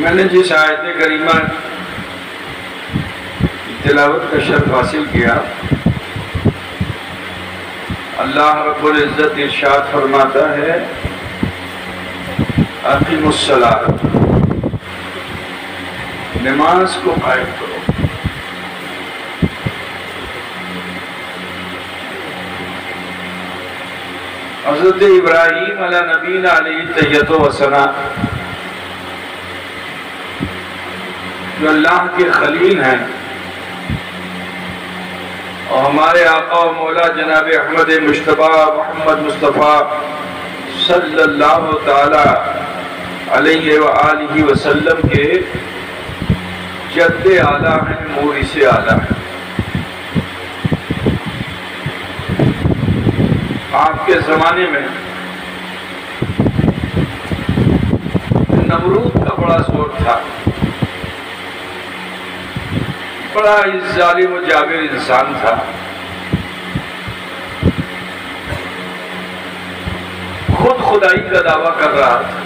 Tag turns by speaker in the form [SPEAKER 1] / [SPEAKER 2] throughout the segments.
[SPEAKER 1] میں نے جس آیت کریمہ تلاوت کا شرف حاصل کیا، اللہ رب العزت ارشاد فرماتا ہے اقیموا الصلاۃ، نماز کو قائم کرو۔ حضرت ابراہیم علیہ نبینا علیہ تحیۃ و ثنا، جو اللہ کے خلیل ہیں اور ہمارے آقا و مولا جناب احمد مجتبیٰ محمد مصطفیٰ صلی اللہ تعالی علیہ وآلہ وسلم کے جد اعلیٰ ہیں، مورث اعلیٰ ہیں۔ آپ کے زمانے میں نمرود کا بڑا زور تھا، بڑا ظالم و جابر انسان تھا، خود خدائی کا دعویٰ کر رہا تھا،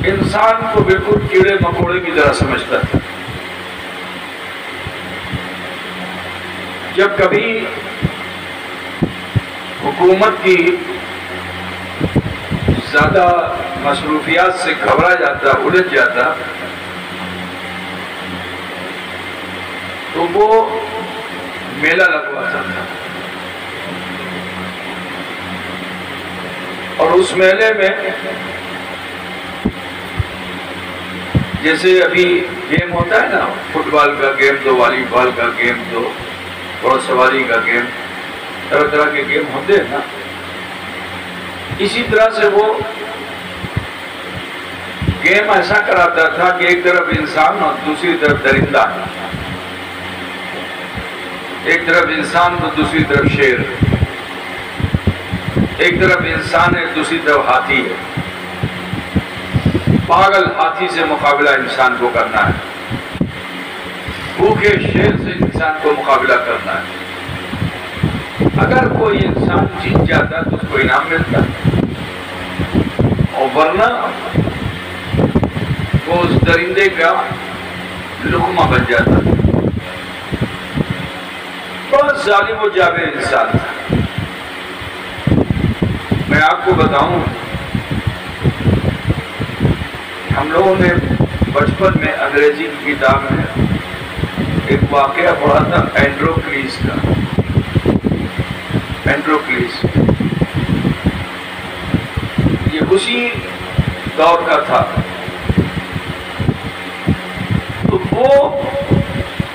[SPEAKER 1] انسان کو بالکل کیڑے مکوڑے کی طرح سمجھتا تھا۔ جب کبھی حکومت کی زیادہ مصروفیات سے گھبرا جاتا، الجھ جاتا، تو وہ میلہ لگواتا تھا، اور اس میلے میں جیسے ابھی گیم ہوتا ہے نا، فٹ بال کا گیم دو، والی بال کا گیم دو، گھوڑا سواری کا گیم، طرح طرح کے گیم ہوتے ہیں نا، اسی طرح سے وہ گیم ایسا کراتا تھا کہ ایک طرف انسان اور دوسری طرف درندہ، ایک طرف انسان تو دوسری طرف شیر، ایک طرف انسان ہے دوسری طرف ہاتھی ہے۔ پاگل ہاتھی سے مقابلہ انسان کو کرنا ہے، بھوکے شیر سے انسان کو مقابلہ کرنا ہے۔ اگر کوئی انسان جیت جاتا تو اس کو انعام ملتا، اور ورنہ وہ اس درندے کا لقمہ بن جاتا۔ بہت ظالم و جابر انسان تھا۔ میں آپ کو بتاؤں، ہم لوگوں نے بچپن میں انگریزی کی کتاب میں ایک واقعہ پڑھا تھا اینڈروکلیس کا۔ اینڈروکلیس یہ اسی دور کا تھا، تو وہ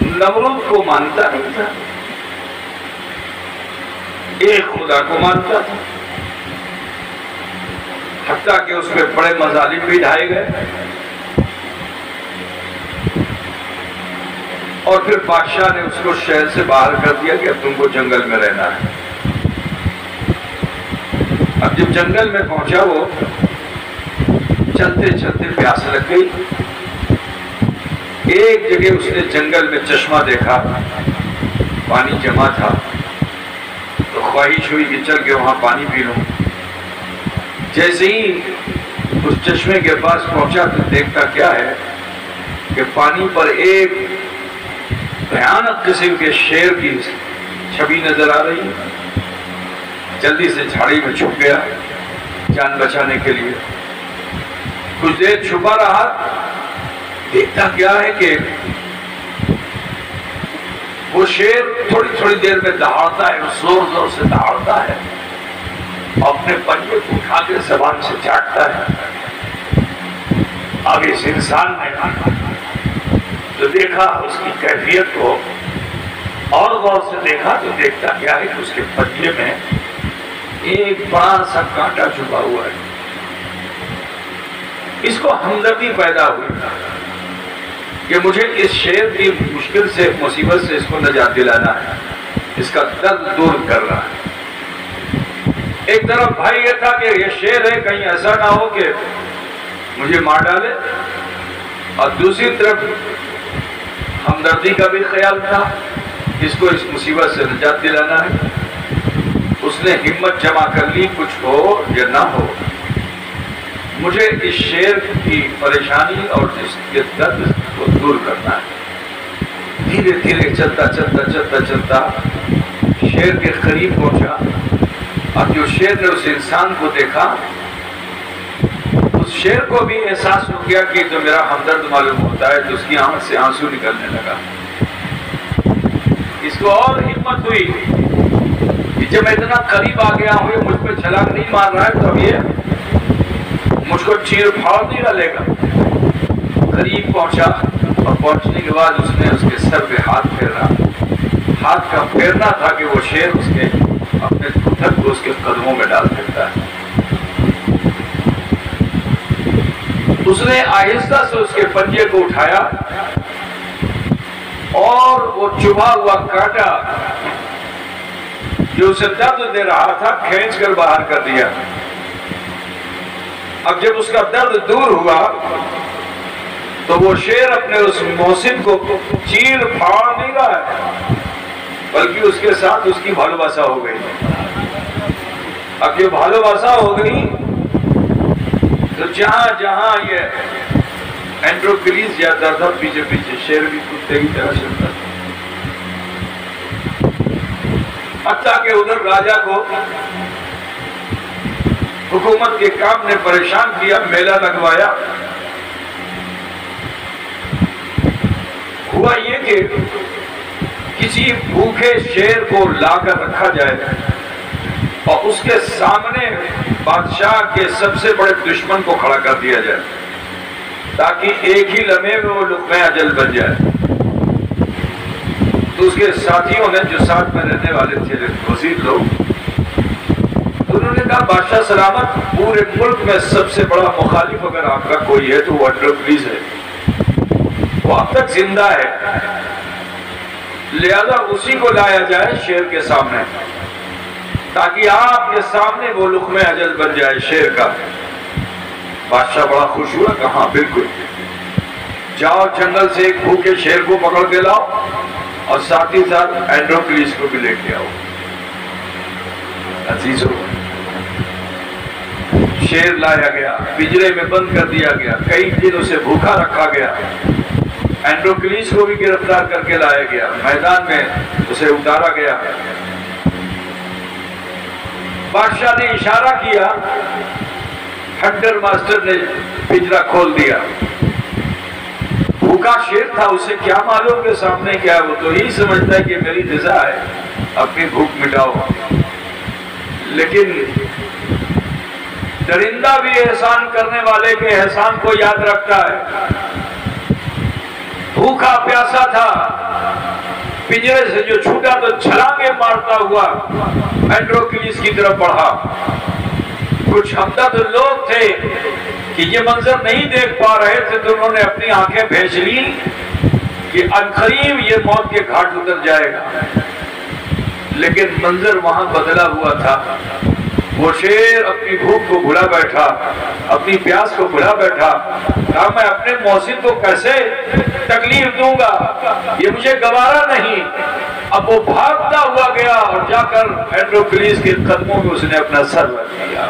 [SPEAKER 1] نمرود کو مانتا نہیں تھا، ایک خدا کو مانتا تھا، حتیٰ کہ اس میں بڑے مظالم بھی ڈھائے گئے، اور پھر بادشاہ نے اس کو شہر سے باہر کر دیا کہ اب تم کو جنگل میں رہنا ہے۔ اب جب جنگل میں پہنچا، وہ چلتے چلتے پیاس لگ گئی، ایک جگہ اس نے جنگل میں چشمہ دیکھا، پانی جمع تھا، تو خواہش ہوئی کہ چل کے وہاں پانی پی لوں۔ جیسے ہی اس چشمے کے پاس پہنچا تو دیکھتا کیا ہے کہ پانی پر ایک بھیانک قسم کے شیر کی چھبی نظر آ رہی ہے۔ جلدی سے جھاڑی میں چھپ گیا جان بچانے کے لیے، کچھ دیر چھپا رہا، دیکھتا کیا ہے کہ وہ شیر تھوڑی تھوڑی دیر میں دہاڑتا ہے، زور زور سے دہاڑتا ہے، اپنے پنجے کو اٹھا کے زبان سے چاٹتا ہے۔ اب اس انسان نے جو دیکھا اس کی کیفیت کو اور غور سے دیکھا تو دیکھتا کیا ہے کہ اس کے پنجے میں ایک بڑا سا کانٹا چھپا ہوا ہے۔ اس کو ہمدردی پیدا ہوئی کہ مجھے اس شیر کی مشکل سے، مصیبت سے اس کو نجات دلانا ہے، اس کا درد دور کر رہا ہے۔ ایک طرف بھائی یہ تھا کہ یہ شیر ہے، کہیں ایسا نہ ہو کہ مجھے مار ڈالے، اور دوسری طرف ہمدردی کا بھی خیال تھا، اس کو اس مصیبت سے نجات دلانا ہے۔ اس نے ہمت جمع کر لی، کچھ ہو یا نہ ہو مجھے اس شیر کی پریشانی اور اس کے درد کو دور کرنا ہے۔ دھیرے دھیرے چلتا چلتا چلتا چلتا شیر کے قریب پہنچا۔ اب جو شیر نے اس انسان کو دیکھا، اس شیر کو بھی احساس ہو گیا کہ جو میرا ہمدرد معلوم ہوتا ہے، تو اس کی آنکھ سے آنسو نکلنے لگا۔ اس کو اور ہمت ہوئی کہ جب میں اتنا قریب آ گیا ہوں، مجھ پہ چھلانگ نہیں مار رہا ہے، تو اب یہ مجھ کو چیر پھاڑ نہیں ڈالے گا۔ قریب پہنچا اور پہنچنے کے بعد اس نے اس کے سر پہ ہاتھ پھیرا۔ ہاتھ کا پھیرنا تھا کہ وہ شیر اس کے اپنے پتھر کو اس کے قدموں میں ڈال دیتا ہے۔ اس نے آہستہ سے اس کے پنجے کو اٹھایا اور وہ چبھا ہوا کانٹا جو اسے درد دے رہا تھا کھینچ کر باہر کر دیا۔ اب جب اس کا درد دور ہوا تو وہ شیر اپنے اس محسن کو چیر پھاڑ نہیں رہا ہے، بلکہ اس کے ساتھ اس کی بھالوباسا ہو گئی۔ اب یہ بھالوباسا ہو گئی تو جہاں جہاں یہ اینڈروکلیس جاتا تھا، پیچھے پیچھے شیر بھی کتے کی طرح چلتا تھا، حتیٰ کہ ادھر راجا کو حکومت کے کام نے پریشان کیا، میلہ لگوایا۔ ہوا یہ کہ کسی بھوکے شیر کو لا کر رکھا جائے اور اس کے سامنے بادشاہ کے سب سے بڑے دشمن کو کھڑا کر دیا جائے، تاکہ ایک ہی لمحے میں وہ لقمہ اجل بن جائے۔ تو اس کے ساتھیوں نے جو ساتھ میں رہنے والے تھے وزیر لوگ، انہوں نے کہا بادشاہ سلامت، پورے ملک میں سب سے بڑا مخالف اگر آپ کا کوئی ہے تو وہ اینڈروکلیس ہے، وہ اب تک زندہ ہے، لہذا اسی کو لایا جائے شیر کے سامنے، تاکہ آپ کے سامنے وہ لقمہ اجل بن جائے شیر کا۔ بادشاہ بڑا خوش ہوا، کہاں بالکل، جاؤ جنگل سے ایک بھوکے شیر کو پکڑ کے لاؤ اور ساتھ ہی ساتھ اینڈروکلیس کو بھی لے کے آؤ۔ عزیزو، شیر لایا گیا، پنجرے میں بند کر دیا گیا، کئی دن اسے بھوکا رکھا گیا، اینڈروکلیس کو بھی گرفتار کر کے لایا گیا، میدان میں اسے اتارا گیا۔ بادشاہ نے اشارہ کیا، ہنٹر ماسٹر نے پنجرا کھول دیا۔ بھوکا شیر تھا، اسے کیا معلوم کہ سامنے کیا ہے، وہ تو یہی سمجھتا ہے کہ میری غذا ہے، اپنی بھوک مٹاؤ۔ لیکن درندہ بھی احسان کرنے والے کے احسان کو یاد رکھتا ہے۔ بھوکا پیاسا تھا، پنجرے سے جو چھوٹا تو چھلانگے مارتا ہوا اینڈروکلیس کی طرف بڑھا۔ کچھ ہمدرد لوگ تھے کہ یہ منظر نہیں دیکھ پا رہے تھے، تو انہوں نے اپنی آنکھیں بھیج لی کہ عنقریب یہ موت کے گھاٹ اتر جائے گا۔ لیکن منظر وہاں بدلا ہوا تھا۔ وہ شیر اپنی بھوک کو بھلا بیٹھا، اپنی پیاس کو بھلا بیٹھا، کہا میں اپنے محسن کو کیسے تکلیف دوں گا، یہ مجھے گوارا نہیں۔ اب وہ بھاگتا ہوا گیا اور جا کر اینڈروکلیس کے قدموں میں اس نے اپنا سر رکھ دیا۔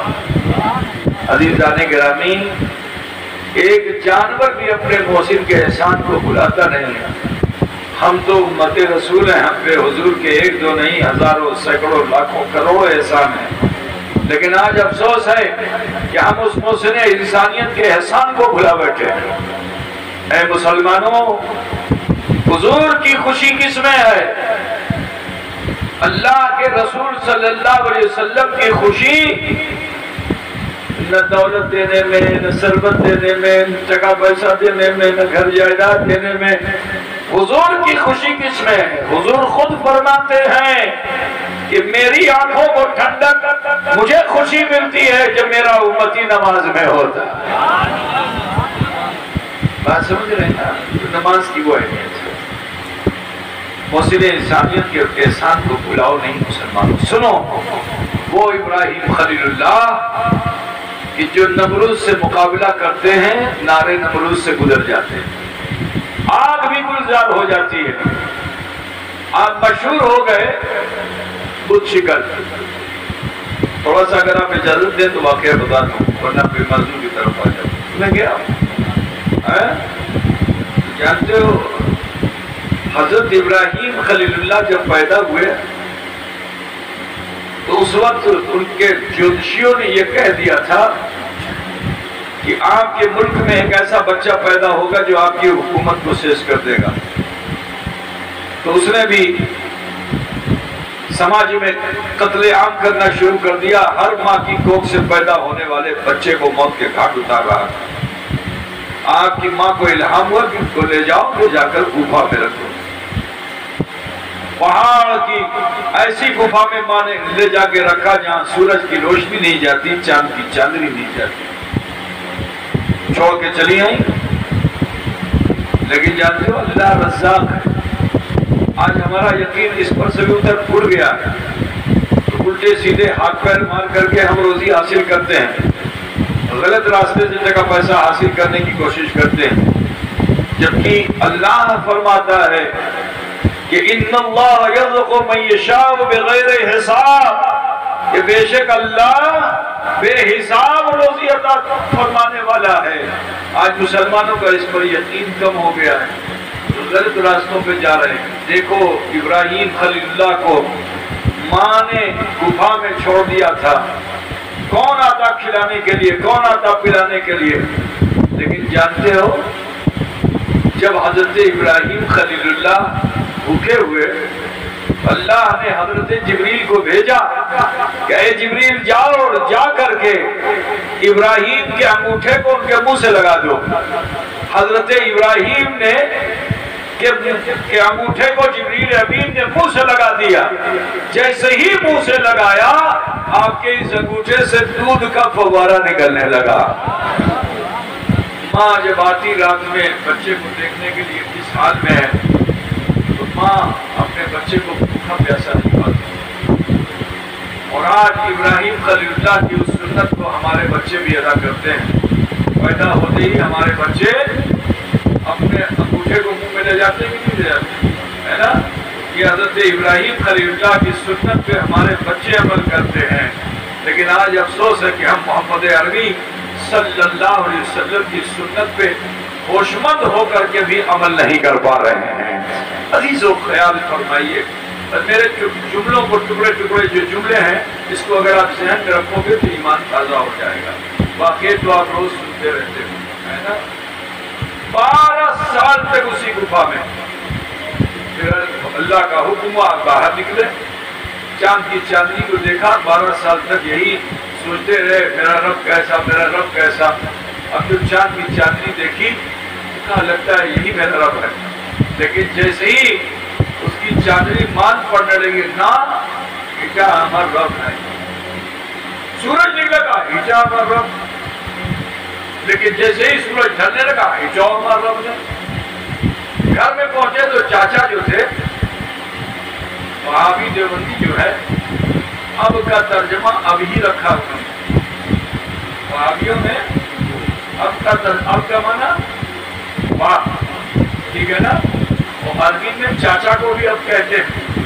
[SPEAKER 1] عزیزان گرامی، ایک جانور بھی اپنے محسن کے احسان کو بھلاتا نہیں ہے۔ ہم تو امت رسول ہیں، ہم پہ حضور کے ایک دو نہیں ہزاروں سینکڑوں لاکھوں کروڑوں احسان ہیں، لیکن آج افسوس ہے کہ ہم اس محسن انسانیت کے احسان کو بھلا بیٹھے ہیں۔ اے مسلمانوں، حضور کی خوشی کس میں ہے؟ اللہ کے رسول صلی اللہ علیہ وسلم کی خوشی نہ دولت دینے میں، نہ ثروت دینے میں، نہ ٹکا پیسہ دینے میں، نہ گھر جائیداد دینے میں۔ حضور کی خوشی کس میں ہے؟ حضور خود فرماتے ہیں کہ میری آنکھوں کو ٹھنڈک مجھے خوشی ملتی ہے جب میرا امتی نماز میں ہوتا ہے۔ بات سمجھ رہے ہیں نا؟ نماز کی وہ اہمیت ہے۔ محسن انسانیت کے احسان کو بھلاؤ نہیں مسلمانوں۔ سنو، وہ ابراہیم خلیل اللہ کہ جو نمرود سے مقابلہ کرتے ہیں، نارے نمرود سے گزر جاتے ہیں، آگ بھی گلزار ہو جاتی ہے۔ آپ مشہور ہو گئے بت شکل، تھوڑا سا اگر آپ اجازت دیں تو واقعہ بتا دوں ورنہ پھر موضوع کی طرف آ جاؤں. میں گیا جانتے ہو حضرت ابراہیم خلیل اللہ جب پیدا ہوئے تو اس وقت ان کے جوتشیوں نے یہ کہہ دیا تھا کہ آپ کے ملک میں ایک ایسا بچہ پیدا ہوگا جو آپ کی حکومت کو سیز کر دے گا. تو اس نے بھی سماج میں قتل عام کرنا شروع کر دیا. ہر ماں کی کوکھ سے پیدا ہونے والے بچے کو موت کے گھاٹ اتار رہا تھا. آپ کی ماں کو الہام ہوا کہ اس کو لے جاؤ، لے جا کر گفا میں رکھو. پہاڑ کی ایسی گفا میں ماں نے لے جا کے رکھا جہاں سورج کی روشنی نہیں جاتی، چاند کی چاندنی نہیں جاتی. چھوڑ کے چلی آئی. لیکن جانتے ہو اللہ رزاق ہے. آج ہمارا یقین اس پر سے بھی ادھر اڑ گیا ہے تو الٹے سیدھے ہاتھ پیر مار کر کے ہم روزی حاصل کرتے ہیں، غلط راستے سے جگہ پیسہ حاصل کرنے کی کوشش کرتے ہیں. جبکہ اللہ فرماتا ہے کہ ان اللہ یرزق من یشاء بغیر حساب، کہ بے شک اللہ بے حساب روزی عطا فرمانے والا ہے. آج مسلمانوں کا اس پر یقین کم ہو گیا ہے، غلط راستوں پہ جا رہے ہیں. دیکھو ابراہیم خلیل اللہ کو ماں نے گفا میں چھوڑ دیا تھا. کون آتا کھلانے کے لیے، کون آتا پلانے کے لیے. لیکن جانتے ہو جب حضرت ابراہیم خلیل اللہ بھوکے ہوئے، اللہ نے حضرت جبریل کو بھیجا کہ اے جبریل جاؤ اور جا کر کے ابراہیم کے انگوٹھے کو ان کے منہ سے لگا دو. حضرت ابراہیم نے کہ انگوٹھے کو جبریل امین نے منہ سے لگا دیا. جیسے ہی منہ سے لگایا آپ کے اس انگوٹھے سے دودھ کا فوارہ نکلنے لگا. ماں جب آتی رات میں بچے کو دیکھنے کے لیے اس حال میں ہے تو ماں اپنے بچے کو بھوکا پیاسا نہیں پاتی. اور آج ابراہیم خلیل اللہ کی اس سنت کو ہمارے بچے بھی ادا کرتے ہیں. پیدا ہوتے ہی ہمارے بچے اپنے انگوٹھے کو منہ میں لے جاتے ہیں کہ نہیں لے جاتے، ہے نا. یہ حضرت ابراہیم خلیل اللہ کی سنت پہ ہمارے بچے عمل کرتے ہیں. لیکن آج افسوس ہے کہ ہم محمد عربی صلی اللہ علیہ وسلم کی سنت پہ ہوشمند ہو کر کے بھی عمل نہیں کر پا رہے ہیں. عزیزو خیال فرمائیے، میرے جملوں کو ٹکڑے ٹکڑے جو جملے ہیں اس کو اگر آپ ذہن میں رکھو گے تو ایمان تازہ ہو جائے گا. واقعی تو آپ روز سنتے رہتے ہو، ہے نا. 12 سال تک اسی گفا میں. پھر اللہ کا حکم ہوا باہر نکلے. چاند کی چاندنی کو دیکھا. 12 سال تک یہی سوچتے رہے میرا رب کیسا، میرا رب کیسا. اب جب چاند کی چاندنی دیکھی اتنا لگتا ہے یہی میرا رب ہے. لیکن جیسے ہی اس کی چاندنی مان پڑنے لگی نا کہ کیا ہمارا رب ہے. سورج نکلا کا ہیچا ہمارا رب. لیکن جیسے ہی سورج ڈھلنے لگا ہیچا ہمارا رب نے. گھر میں پہنچے تو چاچا جو تھے وہابی دیوبندی جو ہے، اب کا ترجمہ اب ہی رکھا انہوں نے. وہابیوں میں اب کا معنی واہ، ٹھیک ہے نا. اور عربی میں چاچا کو بھی اب کہتے ہیں.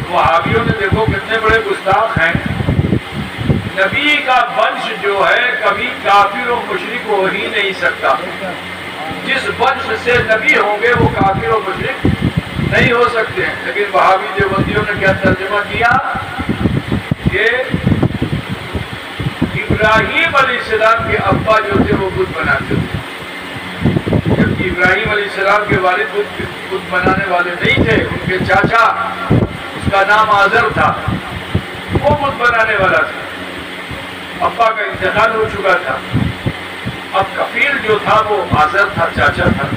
[SPEAKER 1] وہابیوں نے دیکھو کتنے بڑے گستاخ ہیں. نبی کا ونش جو ہے کبھی کافر و مشرک ہو ہی نہیں سکتا. جس ونش سے نبی ہوں گے وہ کافر و مشرک نہیں ہو سکتے ہیں. لیکن وہابی دیوبندیوں نے کیا ترجمہ کیا کہ ابراہیم علیہ السلام کے ابا جو تھے وہ بت بناتے تھے، جبکہ ابراہیم علیہ السلام کے والد بت بنانے والے نہیں تھے. ان کے چاچا، اس کا نام آزر تھا، وہ بت بنانے والا تھا. ابا کا انتقال ہو چکا تھا. اب کفیل جو تھا وہ آزر تھا، چاچا تھا.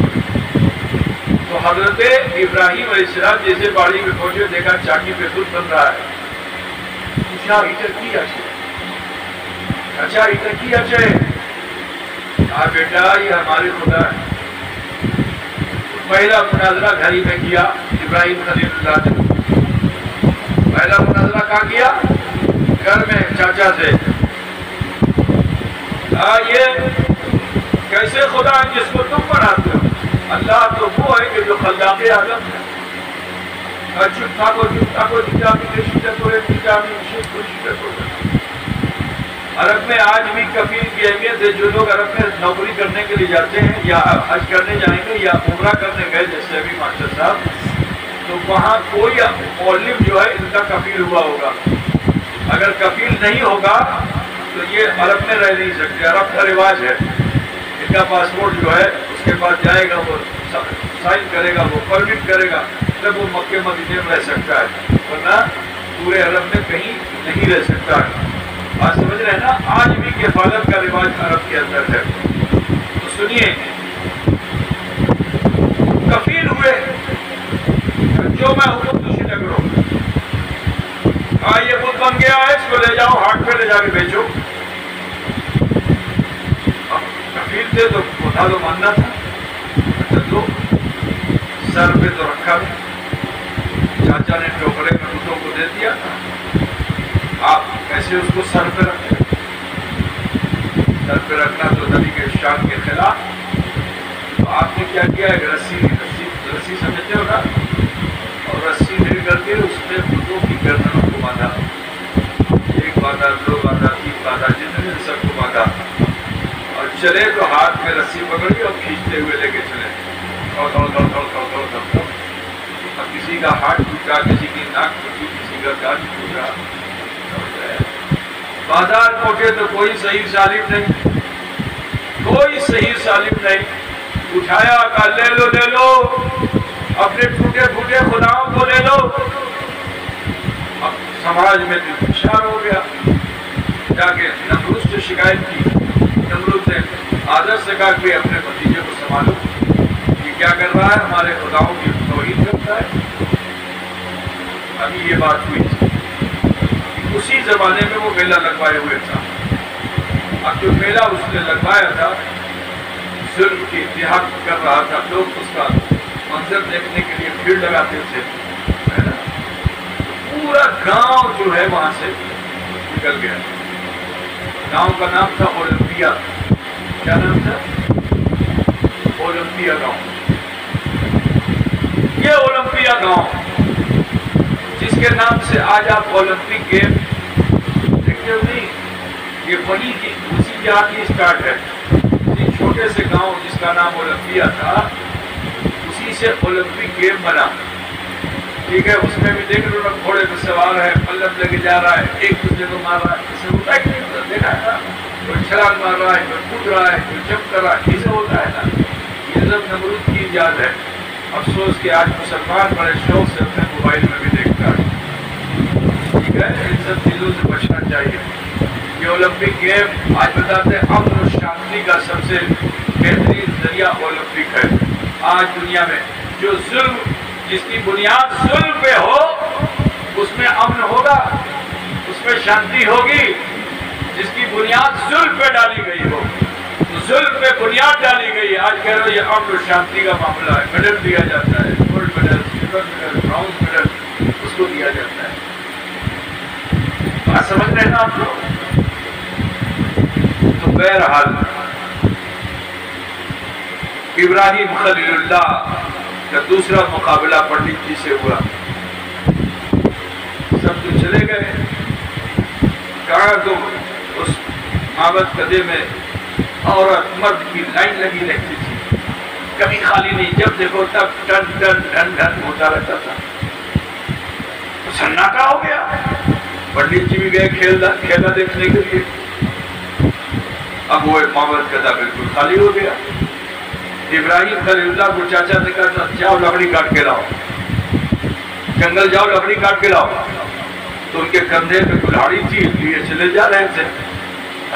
[SPEAKER 1] تو حضرت ابراہیم علیہ السلام جیسے باڑی میں پہنچے دیکھا چاکی پہ بت بن رہا ہے. پوچھا ادھر کی اچھے، اچھا ادھر کی اچھے. کہا بیٹا یہ ہمارے خدا ہے. پہلا مناظرہ گھر ہی میں کیا ابراہیم خلیل اللہ نے. پہلا مناظرہ کہاں کیا؟ گھر میں چاچا سے. یہ کیسے خدا ہے جس کو تم بناتے ہو؟ اللہ تو وہ ہے کہ جو خلاق عالم ہے. چپتا کو جتامی شدت ہو عرب میں آج بھی کفیل کی اہمیت ہے. جو لوگ عرب میں نوکری کرنے کے لیے جاتے ہیں یا حج کرنے جائیں گے یا عمرہ کرنے گئے جیسے ابھی ماسٹر صاحب, تو وہاں کوئی مولم جو ہے ان کا کفیل ہوا ہوگا. اگر کفیل نہیں ہوگا تو یہ عرب میں رہ نہیں سکتے. عرب کا رواج ہے, ان کا پاسپورٹ جو ہے اس کے پاس جائے گا, وہ سائن کرے گا, وہ پرمٹ کرے گا, تب وہ مکے مدینے میں رہ سکتا ہے, ورنہ پورے عرب میں کہیں نہیں رہ سکتا ہے. بات سمجھ رہے ہیں نا؟ آج بھی کفالت کا رواج عرب کے اندر ہے. تو سنیے, کفیل ہوئے, جو میں حکم دوشی نہ کرو, یہ بت بن گیا ہے, اس کو لے جاؤ ہاٹ پہ لے جا کے بیچو. کفیل تھے تو تھا تو ماننا تھا. تو سر پہ تو رکھا تھا, چاچا نے ٹوکرے میں بتوں کو دے دیا تھا, آپ کیسے اس کو سر پہ رکھیں؟ سر پہ رکھنا تو نبی کے شان کے خلاف. تو آپ نے کیا کیا ہے, رسی سمجھتے ہو نا, اور رسی لے کر کے اس میں بتوں کی گردنوں کو باندھا. ایک باندھا, دو باندھا, تین باندھا, جتنے سب کو باندھا, اور چلے تو ہاتھ میں رسی پکڑی اور کھینچتے ہوئے لے کے چلے. اب کسی کا ہاتھ ٹوٹا, کسی کی ناک ٹوٹی, کسی کا کان ٹوٹا. بازار پہنچے تو کوئی صحیح سالم نہیں, کوئی صحیح سالم نہیں. اٹھایا, کہا لے لو لے لو, اپنے ٹوٹے پھوٹے خداؤں کو لے لو. اب سماج میں انتشار ہو گیا. جا کے نمرود سے شکایت کی. نمرود نے آدر سے کہا کہ اپنے بھتیجے کو سنبھالو, یہ کیا کر رہا ہے, ہمارے خداؤں کی توہین کرتا ہے. ابھی یہ بات ہوئی, اسی زمانے میں وہ میلہ لگوائے ہوئے تھا. اب جو میلہ اس نے لگوایا تھا ظلم کی اتحاد کر رہا تھا. لوگ اس کا منظر دیکھنے کے لیے بھیڑ لگاتے تھے. پورا گاؤں جو ہے وہاں سے نکل گیا. گاؤں کا نام تھا اولمپیا. کیا نام تھا؟ اولمپیا گاؤں. یہ اولمپیا گاؤں جس کے نام سے آج آپ اولمپک گیم دیکھتے ہو نہیں, یہ وہی کی اسی جگہ کی اسٹارٹ ہے. ایک چھوٹے سے گاؤں جس کا نام اولمپیا تھا, اسی سے اولمپک گیم بنا. ٹھیک ہے, اس میں بھی دیکھ لو نا, گھوڑے پہ سوار ہے, پلب لے کے جا رہا ہے, ایک دوسرے کو مار رہا ہے. اسے ہوتا ہے کہ دیکھا ہے نا, کوئی چھلانگ مار رہا ہے, کوئی کود رہا ہے, کوئی جمپ کر رہا ہے. اسے ہوتا ہے نا. یہ سب نمرود کی ایجاد ہے. افسوس کہ آج مسلمان بڑے شوق سے اپنے موبائل میں بھی دیکھتا ہے. ٹھیک ہے, ان سب چیزوں سے بچنا چاہیے. یہ اولمپک گیم آج بتاتے ہیں امن و شانتی کا سب سے بہترین ذریعہ اولمپک ہے. آج دنیا میں جو ظلم, جس کی بنیاد ظلم پہ ہو, اس میں امن ہوگا, اس میں شانتی ہوگی. جس کی بنیاد ظلم پہ ڈالی گئی ہو, ظلم پہ بنیاد ڈالی گئی. آج کہہ رہے ہو یہ امن و شانتی کا معاملہ ہے, میڈل دیا جاتا ہے, gold medal, silver medal, bronze medal, اس کو دیا جاتا ہے. بات سمجھ رہے ہیں نا آپ لوگ؟ تو بہرحال ابراہیم خلیل اللہ کا دوسرا مقابلہ پنڈت جی سے ہوا. سب تو چلے گئے. کہاں تو اس معبد قدے میں عورت مرد کی لائن لگی رہتی تھی, کبھی خالی نہیں. جب دیکھو تب ٹن ٹن ٹن ٹن ہوتا رہتا تھا. سناٹا ہو گیا. پنڈت جی بھی گئے کھیلا دیکھنے کے لیے. اب وہ معبد قدہ بالکل خالی ہو گیا. ابراہیم خلیل اللہ کو چاچا نے کہا جاؤ لکڑی کاٹ کے لاؤ, جنگل جاؤ لکڑی کاٹ کے لاؤ. تو ان کے کندھے پہ کلاڑی تھی, لیے چلے جا رہے تھے.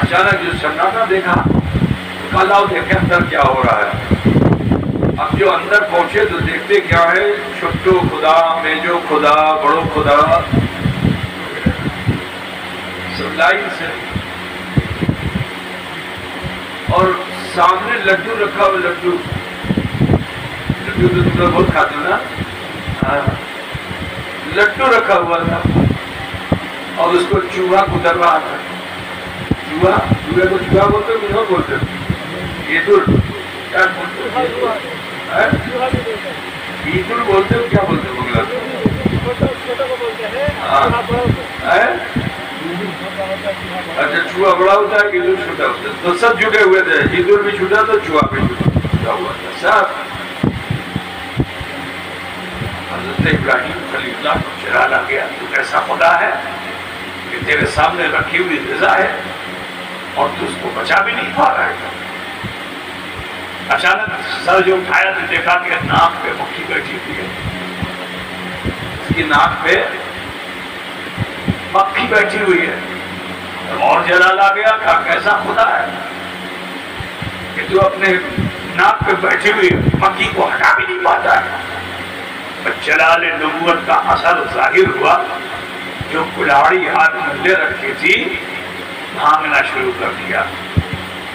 [SPEAKER 1] اچانک جو سناٹا دیکھا تو کہا لاؤ دیکھیں اندر کیا ہو رہا ہے. اب جو اندر پہنچے تو دیکھتے کیا ہے, چھٹو خدا, میجو خدا, بڑو خدا, سب لائن سے. اور سامنے لڈو رکھا ہوا. لڈو تو تم لوگ بہت کھاتے ہو نا. لڈو رکھا ہوا تھا اور اس کو چوہا کتر رہا تھا. چوہے کو چوہا بولتے ہو, نہیں بولتے ہو, ایدر کیا بولتے ہو, ایدر بولتے ہو, کیا بولتے ہو بنگلہ؟ اچھا چوہا بڑا ہوتا ہے کہ ادھر چھوٹا ہوتا ہے؟ تو سب جھکے ہوئے تھے، ادھر بھی چھوٹا تو چوہا بھی چھوٹا ہوا تھا صاحب۔ حضرت ابراہیم خلیل اللہ کو چراغ آ گیا، تو ایسا خدا ہے کہ تیرے سامنے رکھی ہوئی رضا ہے اور تو اس کو بچا بھی نہیں پا رہا ہے۔ اچانک سر جو اٹھایا تو دیکھا کہ ناک پہ مکھی بیٹھی ہوئی ہے، اس کی ناک پہ مکھی بیٹھی ہوئی ہے۔ اور جلال آ گیا، کہا کیسا خدا ہے کہ تو اپنے ناک پہ بیٹھی ہوئی مکھی کو ہٹا بھی نہیں پاتا ہے۔ جلال نبوت کا اثر ظاہر ہوا، جو کلاڑی ہاتھ میں لے رکھی تھی بھاگنا شروع کر دیا،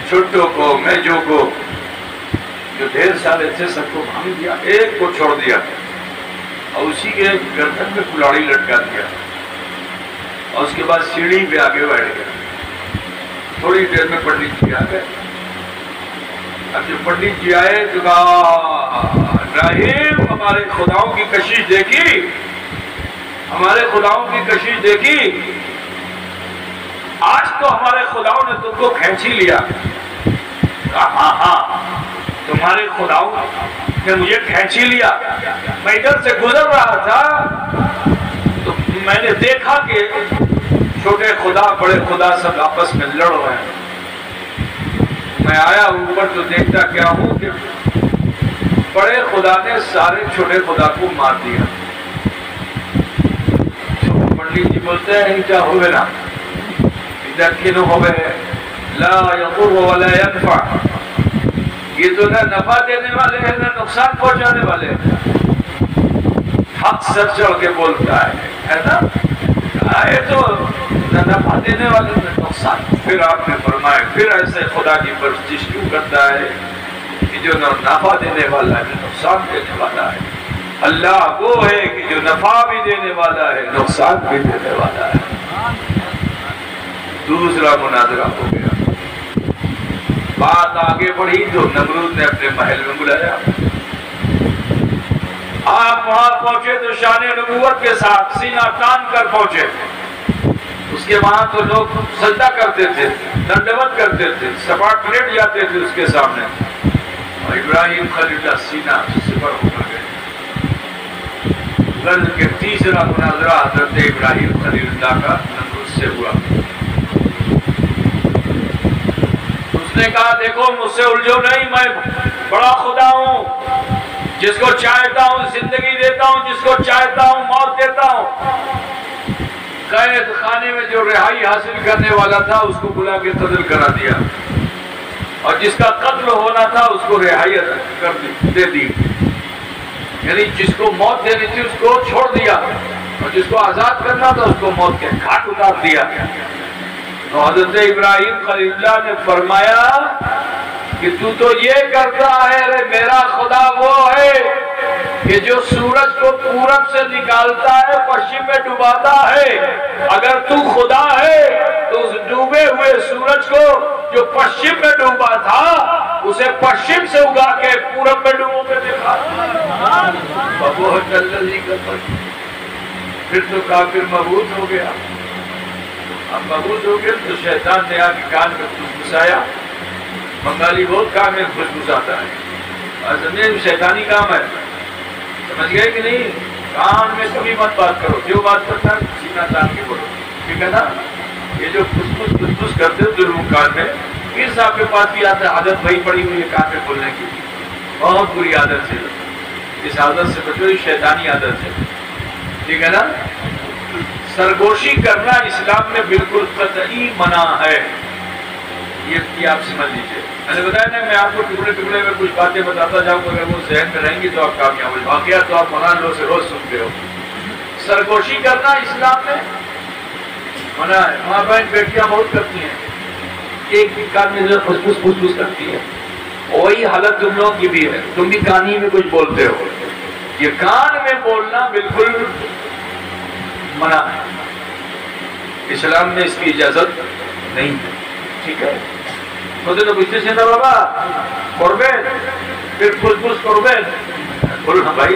[SPEAKER 1] چھٹوں کو میجوں کو جو ڈھیر سارے تھے سب کو بھاگ دیا، ایک کو چھوڑ دیا اور اسی کے گردن میں کلاڑی لٹکا دیا، اور اس کے بعد سیڑھی پہ آگے بیٹھ گیا۔ تھوڑی دیر میں پنڈت جی آ گئے۔ اب جب پنڈت جی آئے تو کہا ابراہیم ہمارے خداؤں کی کشش دیکھی، ہمارے خداؤں کی کشش دیکھی، آج تو ہمارے خداؤں نے تم کو کھینچ ہی لیا۔ کہا ہاں ہاں تمہارے خداؤں نے مجھے کھینچ ہی لیا، میں ادھر سے گزر رہا تھا تو میں نے دیکھا کہ چھوٹے خدا بڑے خدا سب آپس میں لڑ رہے ہیں۔ میں آیا اوپر تو دیکھتا کیا ہوں کہ بڑے خدا نے سارے چھوٹے خدا کو مار دیا۔ پنڈت جی بولتے ہیں کیا ہوئے نا ادھر ہوئے لا یضر ولا ینفع، یہ تو نہ نفع دینے والے ہیں نہ نقصان پہنچانے والے ہیں۔ حق سر چڑھ کے بولتا ہے نا، آئے تو نہ نفع دینے والے نہ نقصان۔ پھر آپ نے فرمایا پھر ایسے خدا کی پرستش کیوں کرتا ہے کہ جو نہ نفع دینے والا ہے نہ نقصان دینے والا ہے؟ اللہ وہ ہے کہ جو نفع بھی دینے والا ہے نقصان بھی دینے والا ہے۔ دوسرا مناظرہ ہو گیا، بات آگے بڑھی تو نمرود نے اپنے محل میں بلایا۔ آپ وہاں پہنچے تو شان نبوت کے ساتھ سینہ تان کر پہنچے۔ اس کے وہاں تو لوگ سجدہ کرتے تھے، دنڈوت کرتے تھے، سپاٹ لیٹ جاتے تھے اس کے سامنے، اور ابراہیم خلیل اللہ سینہ سپر ہو کر گئے۔ غرض کے تیسرا مناظرہ حضرت ابراہیم خلیل اللہ کا نمرود سے ہوا۔ اس نے کہا دیکھو مجھ سے الجھو نہیں، میں بڑا خدا ہوں، جس کو چاہتا ہوں زندگی دیتا ہوں، جس کو چاہتا ہوں موت دیتا ہوں۔ قید خانے میں جو رہائی حاصل کرنے والا تھا اس کو بلا کے قتل کرا دیا، اور جس کا قتل ہونا تھا اس کو رہائی دے دی، یعنی جس کو موت دینی تھی اس کو چھوڑ دیا، اور جس کو آزاد کرنا تھا اس کو موت کے گھاٹ اتار دیا۔ تو حضرت ابراہیم خلیل اللہ نے فرمایا کہ تو یہ کرتا ہے، میرا خدا وہ ہے کہ جو سورج کو پورب سے نکالتا ہے پشچم میں ڈباتا ہے۔ اگر تو خدا ہے تو اس ڈوبے ہوئے سورج کو جو پشچم میں ڈوبا تھا اسے پشچم سے اگا کے پورب میں ڈوبو کے دکھا۔ پھر تو کافر مبعوث ہو گیا۔ اب مبعوث ہو گئے تو شیطان نے آ کے کان میں گھسایا۔ بنگالی بہت کام میں گھساتا ہے، زمین شیطانی کام ہے، سمجھ گئے کہ نہیں؟ کان میں کبھی مت بات کرو، جو بات کرتا ہے سینہ تان کے بولو، ٹھیک ہے نا؟ یہ جو گھس کرتے ہو ضرور کان میں، پھر صاحب کے پاس بھی آتا ہے، عادت وہی پڑی ہوئی ہے کان میں بولنے کی، بہت بری عادت ہے، اس عادت سے بچو، یہ شیطانی عادت ہے، ٹھیک ہے نا؟ سرگوشی کرنا اسلام میں بالکل قطعی منع ہے، یہ آپ سمجھ لیجیے۔ میں نے بتایا نا میں آپ کو ٹکڑے ٹکڑے میں کچھ باتیں بتاتا جاؤں گا، اگر وہ ذہن میں رہیں گی تو آپ کامیاب ہو، واقعات تو آپ مولانا لوگ سے روز سنتے ہو۔ سرگوشی کرنا اسلام میں منع ہے۔ ماں بہن بیٹیاں بہت کرتی ہیں، ایک بھی کان میں پھس پھس کرتی ہے، وہی حالت تم لوگوں کی بھی ہے، تم بھی کان ہی میں کچھ بولتے ہو۔ یہ کان میں بولنا بالکل منع ہے، اسلام میں اس کی اجازت نہیں ہے، ٹھیک ہے؟ تو বুঝতে না বাবা করবেন پھر ফুসফুস করবেন বলো না ভাই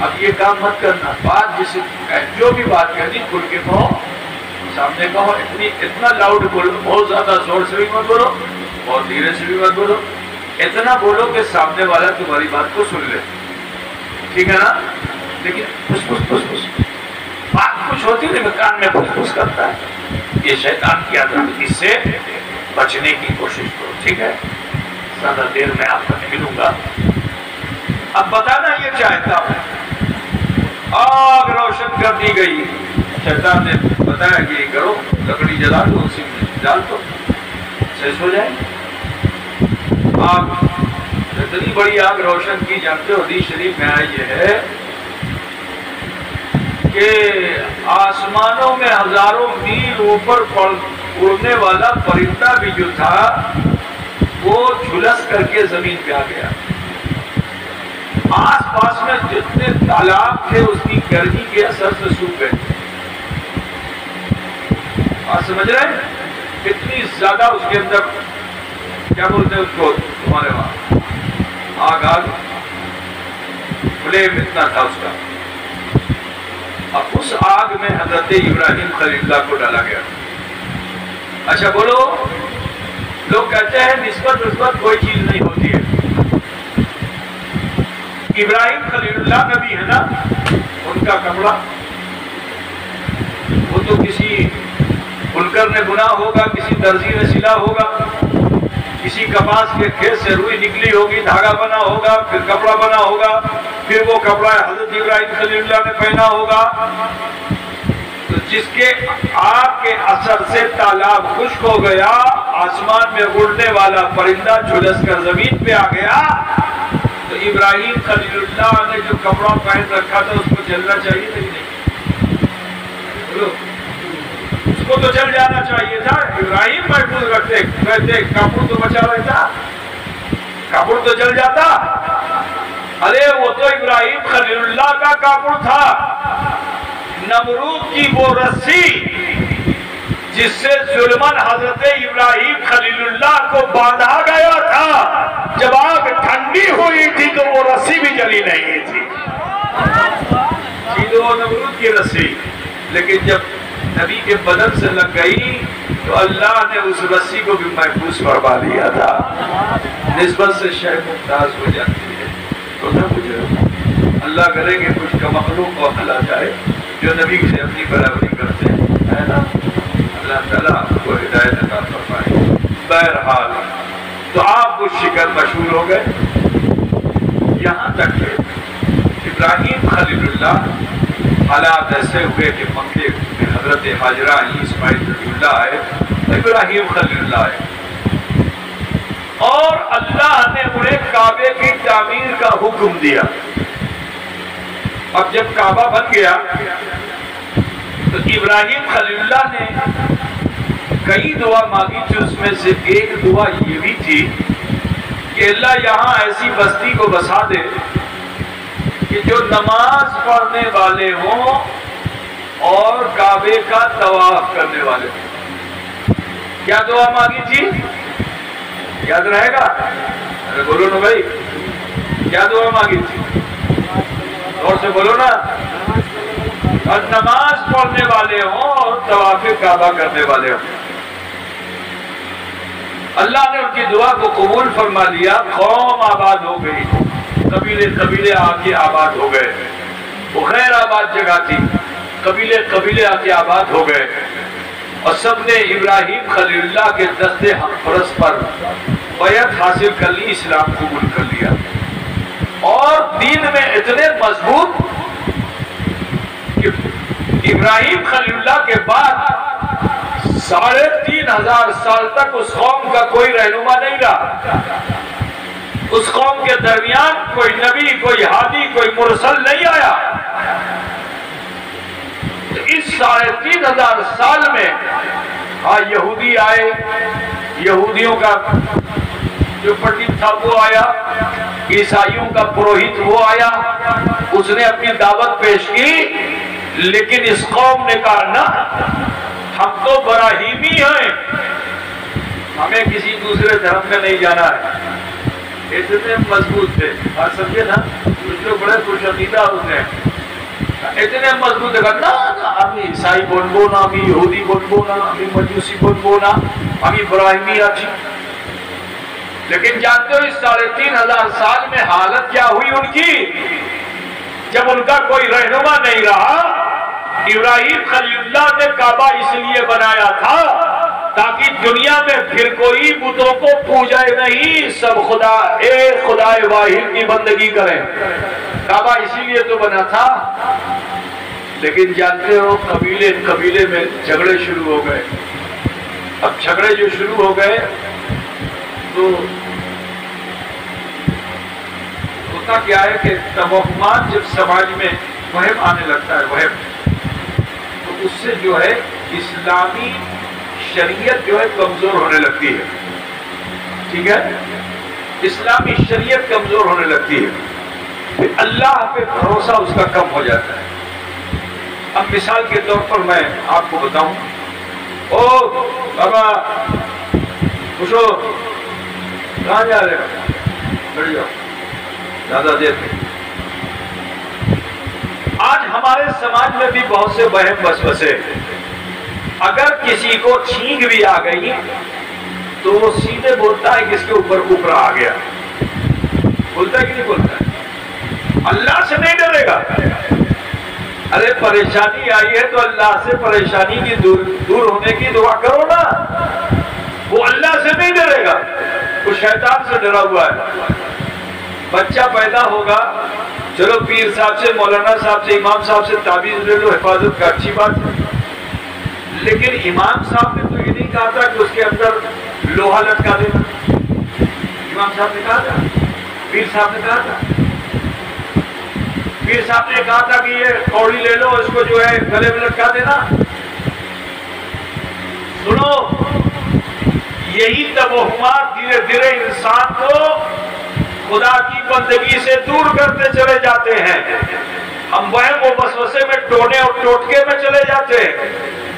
[SPEAKER 1] اب یہ کام مت کرنا، بات جسے جو بھی بات کہنی کھل کے کہو، سامنے کہو، اتنا لاؤڈ بولو، بہت زیادہ زور سے بھی مت بولو، بہت دھیرے سے بھی مت بولو، اتنا بولو کہ سامنے والا تمہاری بات کو سن لے، ٹھیک ہے نا؟ لیکن پھس پھس پھس پھس بات کچھ ہوتی ہے لیکن کان میں پھس پھس کرتا ہے، یہ شیطان کی عادت، اس سے بچنے کی کوشش کرو، ٹھیک ہے؟ زیادہ دیر میں آپ کو نہیں ملوں گا۔ اب بتانا یہ چاہتا ہوں، آگ روشن کر دی گئی، شیطان نے بتایا کہ یہ کرو، لکڑی جلا دو، اسی میں ڈال دو، سیس ہو جائے۔ آگ اتنی بڑی آگ روشن کی، جانتے ہو حدیث شریف میں آئی یہ ہے کہ آسمانوں میں ہزاروں میل اوپر اڑنے والا پرندہ بھی جو تھا وہ جھلس کر کے زمین پہ آ گیا۔ آس پاس میں جتنے تالاب تھے اس کی گرمی کے اثر سے سوکھ گئے۔ آپ سمجھ رہے ہیں کتنی زیادہ اس کے اندر کیا بولتے ہیں اس کو تمہارے وہاں، آگ فلیم اتنا تھا اس کا۔ اب اس آگ میں حضرت ابراہیم خلیل اللہ کو ڈالا گیا۔ اچھا بولو، لوگ کہتے ہیں نسبت کوئی چیز نہیں ہوتی ہے۔ ابراہیم خلیل اللہ نبی ہے نا، ان کا کپڑا وہ تو کسی بنکر نے بنا ہوگا، کسی درزی نے سلا ہوگا، کسی کپاس کے کھیت سے روئی نکلی ہوگی، دھاگا بنا ہوگا، پھر کپڑا بنا ہوگا، پھر وہ کپڑا حضرت ابراہیم خلیل اللہ نے پہنا ہوگا۔ تو جس کے آگ کے اثر سے تالاب خشک ہو گیا، آسمان میں اڑنے والا پرندہ جھلس کر زمین پہ آ گیا، تو ابراہیم خلیل اللہ نے جو کپڑا پہن رکھا تھا اس کو جلنا چاہیے تھا کہ نہیں؟ اس کو تو جل جانا چاہیے تھا۔ ابراہیم محفوظ رکھتے کہتے کپڑ تو بچا رہتا، کپڑ تو جل جاتا۔ ارے وہ تو ابراہیم خلیل اللہ کا کپڑ تھا، نمرود کی وہ رسی جس سے ظلمن حضرت ابراہیم خلیل اللہ کو باندھا گیا تھا، جب آگ ٹھنڈی ہوئی تھی تو وہ رسی بھی جلی نہیں تھی، تو وہ نمرود کی رسی، لیکن جب نبی کے بدن سے لگ گئی تو اللہ نے اس رسی کو بھی محفوظ فرما دیا تھا۔ نسبت سے شے ممتاز ہو جاتی ہے تو نہ کچھ اللہ کریں گے کچھ کا مخلوق کو عقل آ جائے جو نبی سے اپنی برابری کرتے ہیں، ہے نا؟ اللہ تعالیٰ آپ کو ہدایت عطا فرمائے۔ بہرحال تو آپ اس شکر مشہور ہو گئے، یہاں تک کہ ابراہیم خلیل اللہ حالات ایسے ہوئے کہ مکے میں حضرت حاجرہ اسماعیل رضی اللہ آئے، ابراہیم خلیل اللہ آئے، اور اللہ نے انہیں کعبے کی تعمیر کا حکم دیا۔ اب جب کعبہ بن گیا تو ابراہیم خلیل اللہ نے کئی دعا مانگی تھی، اس میں سے ایک دعا یہ بھی تھی کہ اللہ یہاں ایسی بستی کو بسا دے کہ جو نماز پڑھنے والے ہوں اور کعبے کا طواف کرنے والے ہوں۔ کیا دعا مانگی تھی؟ یاد رہے گا؟ ارے بولو نا بھائی، کیا دعا مانگی تھی؟ اور سے بولو نا، اور نماز پڑھنے والے ہوں اور طواف کعبہ کرنے والے ہوں۔ اللہ نے ان کی دعا کو قبول فرما لیا، قوم آباد ہو گئی، قبیلے قبیلے آ کے آباد ہو گئے، وہ غیر آباد جگہ تھی، قبیلے قبیلے آ کے آباد ہو گئے، اور سب نے ابراہیم خلیل اللہ کے دستے ہم پرست پر بیعت حاصل کر لی، اسلام قبول کر لیا، اور دین میں اتنے مضبوط کہ ابراہیم خلیل اللہ کے بعد 3500 سال تک اس قوم کا کوئی رہنما نہیں رہا، اس قوم کے درمیان کوئی نبی، کوئی ہادی، کوئی مرسل نہیں آیا۔ تو اس 3500 سال میں یہودی آئے، یہودیوں کا جو پنڈت تھا وہ آیا، عیسائیوں کا پروہت وہ آیا، اس نے اپنی دعوت پیش کی، لیکن اس قوم نے کہا نہ، ہم تو براہیمی ہیں، ہمیں کسی دوسرے دھرم میں نہیں جانا ہے۔ اتنے مضبوط تھے، آپ سمجھے نا؟ کچھ تو بڑے پرشدیدہ ہوتے ہیں، اتنے مضبوط دیکھا نا আমি عیسائی বলবো না, আমি ইহুদি বলবো না, আমি মজুসি বলবো না, আমি ابراہیمی আছি। لیکن جانتے ہو اس 3500 سال میں حالت کیا ہوئی ان کی؟ جب ان کا کوئی رہنما نہیں رہا، ابراہیم خلیل اللہ نے کعبہ اس لیے بنایا تھا تاکہ دنیا میں پھر کوئی بتوں کو پوجائے نہیں، سب خدا ایک خدا واحد کی بندگی کریں۔ کعبہ اسی لیے تو بنا تھا۔ لیکن جانتے ہو قبیلے میں جھگڑے شروع ہو گئے۔ اب جھگڑے جو شروع ہو گئے تو ہوتا کیا ہے کہ توہمات جب سماج میں وہم آنے لگتا ہے، وہم، تو اس سے جو ہے اسلامی شریعت جو ہے کمزور ہونے لگتی ہے، ٹھیک ہے؟ اسلامی شریعت کمزور ہونے لگتی ہے، پھر اللہ پہ بھروسہ اس کا کم ہو جاتا ہے۔ اب مثال کے طور پر میں آپ کو بتاؤں، او بابا خوشو کہاں جا رہے ہو؟ بڑھ جاؤ، زیادہ دیر نہیں۔ آج ہمارے سماج میں بھی بہت سے وہم وسوسے، اگر کسی کو چھینک بھی آ گئی تو وہ سیدھے بولتا ہے کہ اس کے اوپر اوپر آ گیا، بولتا ہے کہ نہیں بولتا ہے؟ اللہ سے نہیں ڈرے گا۔ ارے پریشانی آئی ہے تو اللہ سے پریشانی کی دور ہونے کی دعا کرو نا، وہ اللہ سے نہیں ڈرے گا، وہ شیطان سے ڈرا ہوا ہے۔ بچہ پیدا ہوگا، چلو پیر صاحب سے، مولانا صاحب سے، امام صاحب سے تعویذ لے لو، حفاظت کا اچھی بات ہے، لیکن امام صاحب نے تو یہ نہیں کہا تھا کہ اس کے اندر لوہا لٹکا دینا۔ امام صاحب نے کہا تھا، پیر صاحب نے کہا تھا، پیر صاحب نے کہا تھا کہ یہ کوڑی لے لو، اس کو جو ہے گلے میں لٹکا دینا۔ سنو، یہی توہمات دھیرے دھیرے انسان کو خدا کی بندگی سے دور کرتے چلے جاتے ہیں۔ ہم وہم و وسوسے میں ٹونے اور ٹوٹکے میں چلے جاتے ہیں،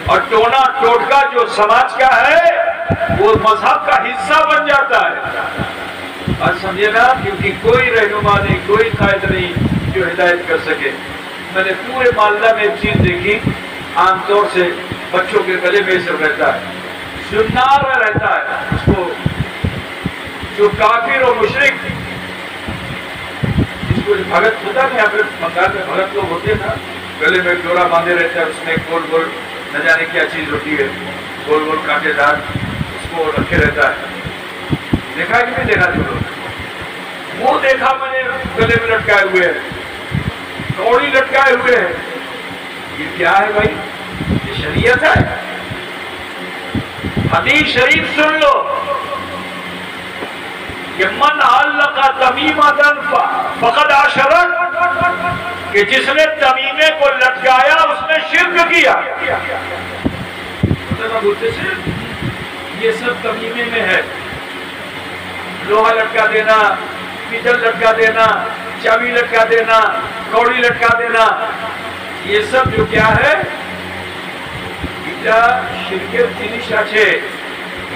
[SPEAKER 1] اور ٹونا ٹوٹکا جو سماج کا ہے وہ مذہب کا حصہ بن جاتا ہے۔ اور سمجھے نا، کیونکہ کوئی رہنما نہیں، کوئی قائد نہیں جو ہدایت کر سکے۔ میں نے پورے مالدہ میں ایک چیز دیکھی، عام طور سے بچوں کے گلے میں سب رہتا ہے، سنار میں رہتا ہے، اس کو جو کافر اور مشرک، اس کو بھگت ہوتا ہے، یہاں پہ بنگال میں بھگت لوگ ہوتے ہیں نا، گلے میں ڈورا باندھے رہتا ہے، اس میں گول گول نہ جانے کیا چیز ہوتی ہے، گول گول کانٹے دار، اس کو رکھے رہتا ہے۔ دیکھا کہ نہیں دیکھا جو لوگ؟ وہ دیکھا میں نے، گلے میں لٹکائے ہوئے ہیں، کوڑی لٹکائے ہوئے ہیں۔ یہ کیا ہے بھائی؟ یہ شریعت ہے؟ حدیث شریف سن لو کہ من علق تمیمۃ فقد اشرک، کہ جس نے تمیمے کو لٹکایا اس نے شرک کیا۔ یہ سب تمیمے میں ہے، لوہا لٹکا دینا، پیتل لٹکا دینا، چابی لٹکا دینا، کوڑی لٹکا دینا، یہ سب جو کیا ہے؟ شرکت جنس আছে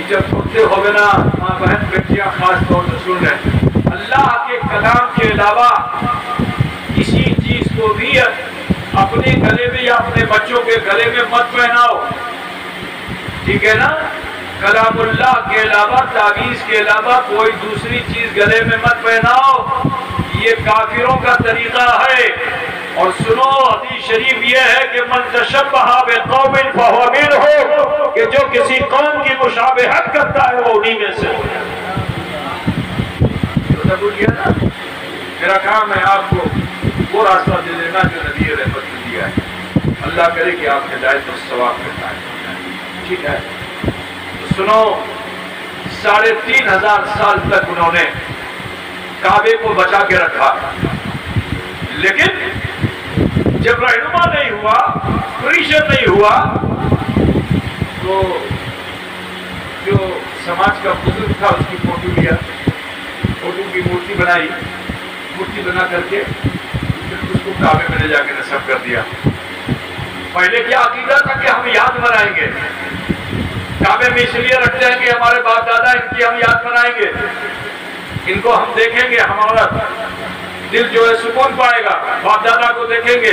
[SPEAKER 1] এটা করতে হবে না। ماں بہن بچیاں خاص طور سے سن رہے ہیں، اللہ کے کلام کے علاوہ کسی چیز کو بھی اپنے گلے میں یا اپنے بچوں کے گلے میں مت پہناؤ، ٹھیک ہے نا؟ کلام اللہ کے علاوہ، تعویذ کے علاوہ کوئی دوسری چیز گلے میں مت پہناؤ، یہ کافروں کا طریقہ ہے۔ اور سنو، حدیث شریف یہ ہے کہ من تشبہ بقوم فہو منہم، کہ جو کسی قوم کی مشابہت کرتا ہے وہ انہی میں سے۔ تو بولیے نا، میرا کام ہے آپ کو وہ راستہ دے دینا جو نبی رحمت نے دیا ہے۔ اللہ کرے کہ آپ ہدایت اور ثواب میں قائم ہو جائیں، ٹھیک ہے؟ تو سنو، 3500 سال تک انہوں نے کعبے کو بچا کے رکھا، لیکن جب رہنما نہیں ہوا، پریشر نہیں ہوا، تو جو سماج کا بزرگ تھا اس کی فوٹو لیا، فوٹو کی مورتی بنائی، مورتی بنا کر کے پھر اس کو کعبے میں لے جا کے نصب کر دیا۔ پہلے کیا عقیدہ تھا کہ ہم یاد منائیں گے، کعبے میں اس لیے رکھتے ہیں کہ ہمارے باپ دادا ان کی ہم یاد منائیں گے، ان کو ہم دیکھیں گے، ہمارا دل جو ہے سکون پائے گا. باپ دادا کو دیکھیں گے,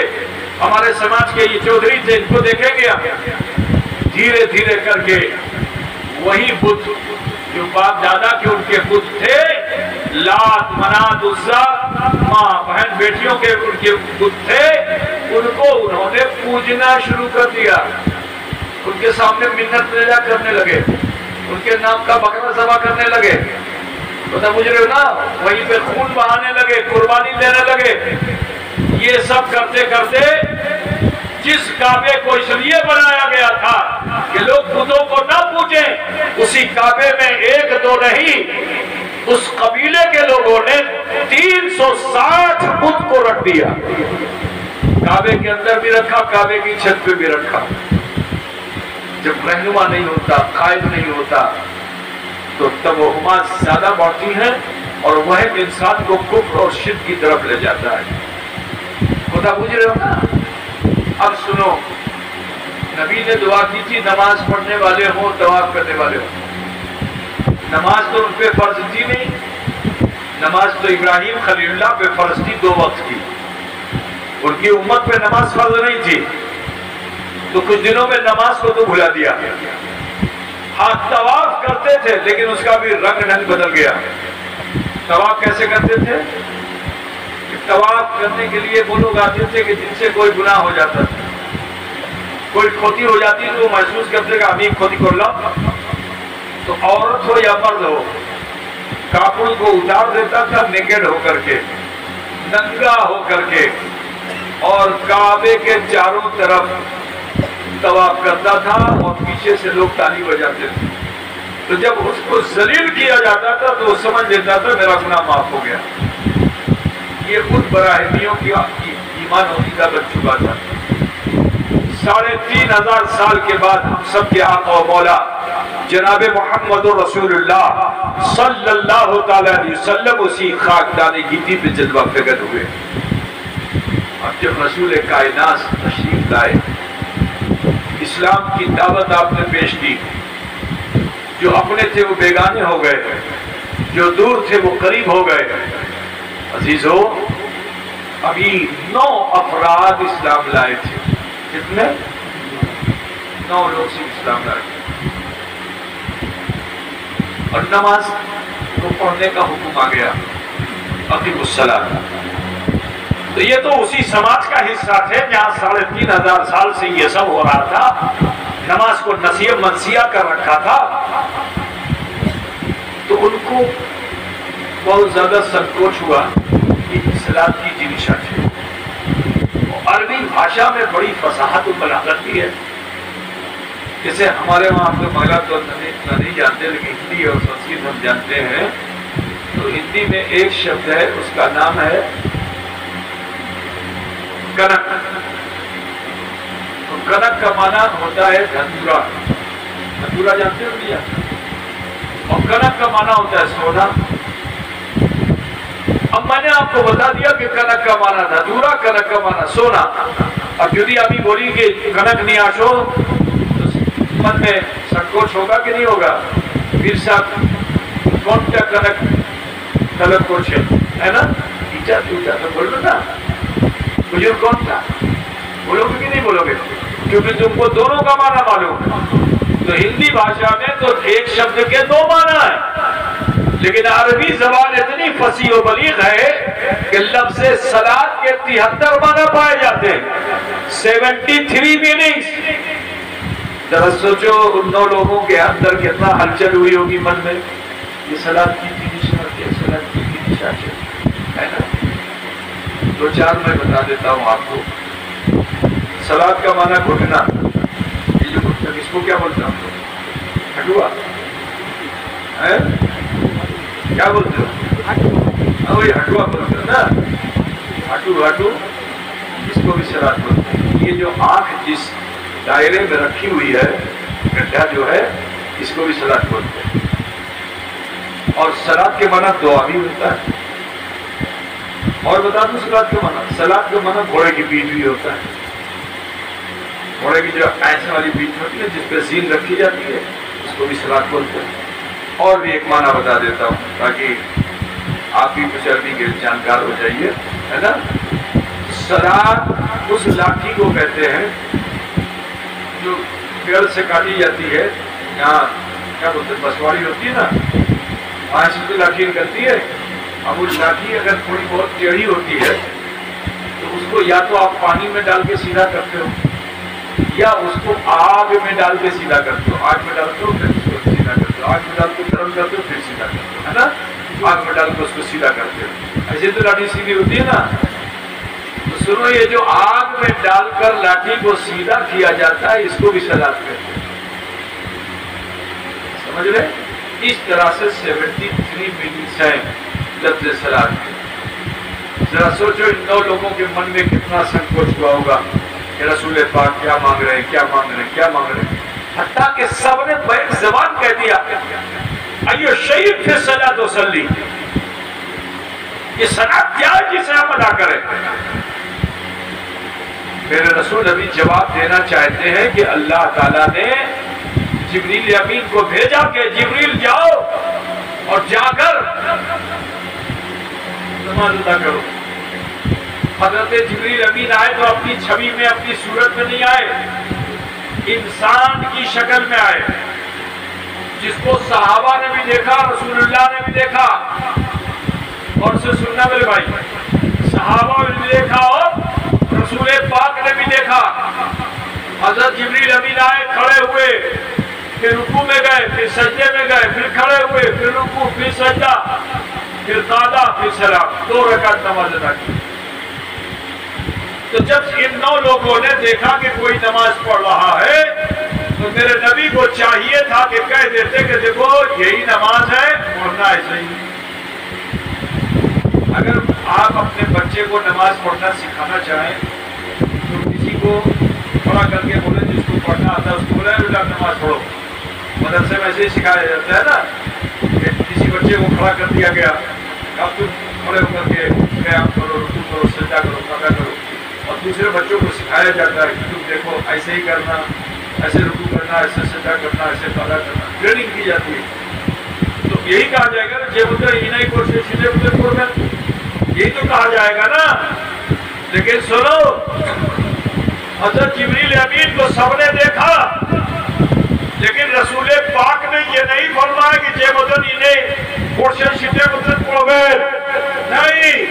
[SPEAKER 1] ہمارے سماج کے یہ چودھری تھے, ان کو دیکھیں گے, دھیرے دھیرے کر کے وہی بت جو باپ دادا کے ان کے بت تھے, لات منات عزا, ماں بہن بیٹیوں کے ان کے بت تھے, ان کو انہوں نے پوجنا شروع کر دیا. ان کے سامنے منت رجا کرنے لگے, ان کے نام کا بکرا ذبح کرنے لگے, پتہ مجھ رہے ہو نا, وہیں پہ خون بہانے لگے, قربانی دینے لگے. یہ سب کرتے کرتے جس کعبے کو اس لیے بنایا گیا تھا کہ لوگ بتوں کو نہ پوجیں, اسی کعبے میں ایک دو نہیں, اس قبیلے کے لوگوں نے 360 بت کو رکھ دیا. کعبے کے اندر بھی رکھا, کعبے کی چھت پہ بھی رکھا. جب رہنما نہیں ہوتا, قائد نہیں ہوتا, تو توہمات زیادہ بڑھتی ہیں اور وہ انسان کو کفر اور شرک کی طرف لے جاتا ہے. خدا پوچھ رہے ہو نا. اب سنو, نبی نے دعا کی تھی نماز پڑھنے والے ہوں, طواف کرنے والے ہوں. نماز تو ان پہ فرض تھی نہیں, نماز تو ابراہیم خلیل اللہ پہ فرض تھی 2 وقت کی. ان کی امت پہ نماز فرض نہیں تھی, تو کچھ دنوں میں نماز کو تو بھلا دیا. ہاں طواف کرتے تھے, لیکن اس کا بھی رنگ ڈھنگ بدل گیا. طواف کیسے کرتے تھے؟ طواف کرنے کے لیے وہ لوگ آتے تھے کہ جن سے کوئی گناہ ہو جاتا تھا, کوئی کھوتی ہو جاتی تو وہ محسوس کرتے کہ ابھی کھوتی کر لو, تو عورت ہو یا مرد ہو کپڑ کو اتار دیتا تھا نیکڈ ہو کر کے, ننگا ہو کر کے, اور کعبے کے چاروں طرف طواف کرتا تھا, اور پیچھے سے لوگ تالی بجاتے تھے. تو جب اس کو ذلیل کیا جاتا تھا تو وہ سمجھ لیتا تھا میرا گناہ معاف ہو گیا. یہ خود براہمیوں کی ایمان عقیدہ بن چکا تھا. 3500 سال کے بعد ہم سب کے آقا و مولا جناب محمد رسول اللہ صلی اللہ تعالی علیہ وسلم اسی خاکدان گیتی پہ جلوہ فکر ہوئے. اب جب رسول کائنات تشریف لائے, اسلام کی دعوت آپ نے پیش کی, جو اپنے تھے وہ بیگانے ہو گئے, جو دور تھے وہ قریب ہو گئے. عزیزو, ابھی 9 افراد اسلام لائے تھے. کتنے؟ 9 لوگ سے اسلام لائے تھے. اور نماز کو پڑھنے کا حکم آ گیا, اقیم الصلاۃ. تو یہ تو اسی سماج کا حصہ تھے جہاں 3500 سال سے یہ سب ہو رہا تھا. نماز کو نسیہ منسیہ کر رکھا تھا. تو ان کو بہت زیادہ سنکوچ ہوا کہ صلاۃ کی جنشا ہے. عربی بھاشا میں بڑی فصاحت و بلاغت بھی ہے. جیسے ہمارے وہاں پہ مالا تو نہیں جانتے, لیکن ہندی اور سنسکرت ہم جانتے ہیں. تو ہندی میں ایک شبد ہے, اس کا نام ہے کنک. تو کنک کا معنی ہوتا ہے دھندورا. دھندورا جانتے ہو کیا؟ اور کنک کا معنی ہوتا ہے سونا. اب میں نے آپ کو بتا دیا کہ کنک کا معنی دھندورا, کنک کا معنی سونا. اب یدی ابھی بولی کہ کنک نہیں آشو, تو من میں سنکوچ ہوگا کہ نہیں ہوگا؟ پیر صاحب کون کیا کنک طلب کوچ ہے نا, ٹیچر ٹوچا تو بول دو نا. بزرگ کون تھا, بولو گے کہ نہیں بولو گے؟ کیونکہ تم کو دونوں کا معنی معلوم. تو ہندی بھاشا میں تو ایک شبد کے 2 معنی ہیں, لیکن عربی زبان اتنی فصیح و بلیغ ہے کہ لفظ صلاۃ کے 73 معنی پائے جاتے ہیں, 73 میننگز. ذرا سوچو ان 9 لوگوں کے اندر کتنا ہلچل ہوئی ہوگی من میں, یہ صلاۃ کی نشا ہے, صلاۃ کی نشا ہے نا. 2-4 میں بتا دیتا ہوں آپ کو. صلاۃ کا معنی گھٹنا, یہ جو گھٹنا اس کو کیا بولتا ہوں, ہٹوا ہے, کیا بولتے ہو؟ وہی ہٹوا بولتے ہو نا, ہٹو ہٹو, اس کو بھی صلاۃ بولتے ہیں. یہ جو آنکھ جس دائرے میں رکھی ہوئی ہے, گڈھا جو ہے, اس کو بھی صلاۃ بولتے ہیں. اور صلاۃ کے معنی دعا بھی ہوتا ہے. اور بتا دوں صلاۃ کا معنی, صلاۃ کا معنی گھوڑے کی پیٹھ بھی ہوتا ہے. گھوڑے کی جو ایسے والی پیٹھ ہوتی ہے جس پہ زین رکھی جاتی ہے, اس کو بھی صلاۃ بولتے ہیں. اور بھی ایک معنی بتا دیتا ہوں تاکہ آپ بھی کچھ عربی کے جانکار ہو جائیے، ہے نا۔ سلاد اس لاٹھی کو کہتے ہیں جو پیڑ سے کاٹی جاتی ہے، یہاں کیا بولتے ہیں بسواڑی ہوتی ہے نا، وہاں سے تو لاٹھی نکلتی ہے۔ اب وہ لاٹھی اگر تھوڑی بہت ٹیڑھی ہوتی ہے تو اس کو یا تو آپ پانی میں ڈال کے سیدھا کرتے ہو یا اس کو آگ میں ڈال کے سیدھا کرتے ہو، آگ میں ڈالتے ہو پھر اس کو سیدھا کرتے ہو، آگ میں ڈال کے گرم کرتے ہو پھر سیدھا کرتے ہو، ہے نا، آگ میں ڈال کے اس کو سیدھا کرتے ہو، ایسے تو لاٹھی سیدھی ہوتی ہے نا۔ تو سنو، یہ جو آگ میں ڈال کر لاٹھی کو سیدھا کیا جاتا ہے اس کو بھی سلاد کہتے ہیں، سمجھ رہے؟ اس طرح سے 73 میننگز ہیں لفظ سلاد کے۔ ذرا سوچو ان 9 لوگوں کے من میں کتنا سنکوچ ہوا ہوگا کہ رسول پاک کیا مانگ رہے ہیں، کیا مانگ رہے ہیں، کیا مانگ رہے ہیں، حتیٰ کہ سب نے بیک زبان کہہ دیا ایو شہید پھر صلاۃ و سلی، یہ صلاۃ کیا ہے جسے ہم ادا کریں؟ میرے رسول ابھی جواب دینا چاہتے ہیں کہ اللہ تعالیٰ نے جبریل امین کو بھیجا کہ جبریل جاؤ اور جا کر نماز ادا کرو۔ حضرت جبریل امین آئے تو اپنی چھوی میں، اپنی صورت میں نہیں آئے، انسان کی شکل میں آئے، جس کو صحابہ نے بھی دیکھا، رسول اللہ نے بھی دیکھا، اور سے سننا میرے بھائی، صحابہ نے بھی دیکھا اور رسول پاک نے بھی دیکھا۔ حضرت جبریل امین آئے، کھڑے ہوئے، پھر رکوع میں گئے، پھر سجدے میں گئے، پھر کھڑے ہوئے، پھر رکوع، پھر سجدہ، پھر قعدہ، پھر سلام، 2 رکعت نماز ادا کی۔ تو جب ان 9 لوگوں نے دیکھا کہ کوئی نماز پڑھ رہا ہے تو میرے نبی کو چاہیے تھا کہ کہہ دیتے کہ دیکھو یہی نماز ہے، پڑھنا ایسے ہی۔ اگر آپ اپنے بچے کو نماز پڑھنا سکھانا چاہیں تو کسی کو کھڑا کر کے بولے جس کو پڑھنا آتا ہے اس کو بولے بیٹا نماز پڑھو۔ مدرسے میں ایسے ہی سکھایا جاتا ہے نا کہ کسی بچے کو کھڑا کر دیا گیا، اب تم کھڑے ہو کر کے قیام کرو، رکوع کرو، سجدہ کرو، قعدہ کرو، اور دوسرے بچوں کو سکھایا جاتا ہے کہ تم دیکھو ایسے ہی کرنا، ایسے رکوع کرنا، ایسے سجدہ کرنا، ایسے قعدہ کرنا، ٹریننگ کی جاتی ہے۔ تو یہی کہا جائے گا نا، یہی تو کہا جائے گا نا۔ لیکن سنو، حضرت جبریل امین کو سب نے دیکھا، لیکن رسول پاک نے یہ نہیں فرمایا کہ جے مدن انہیں پورشن شدے مدن پڑھ گئے، نہیں،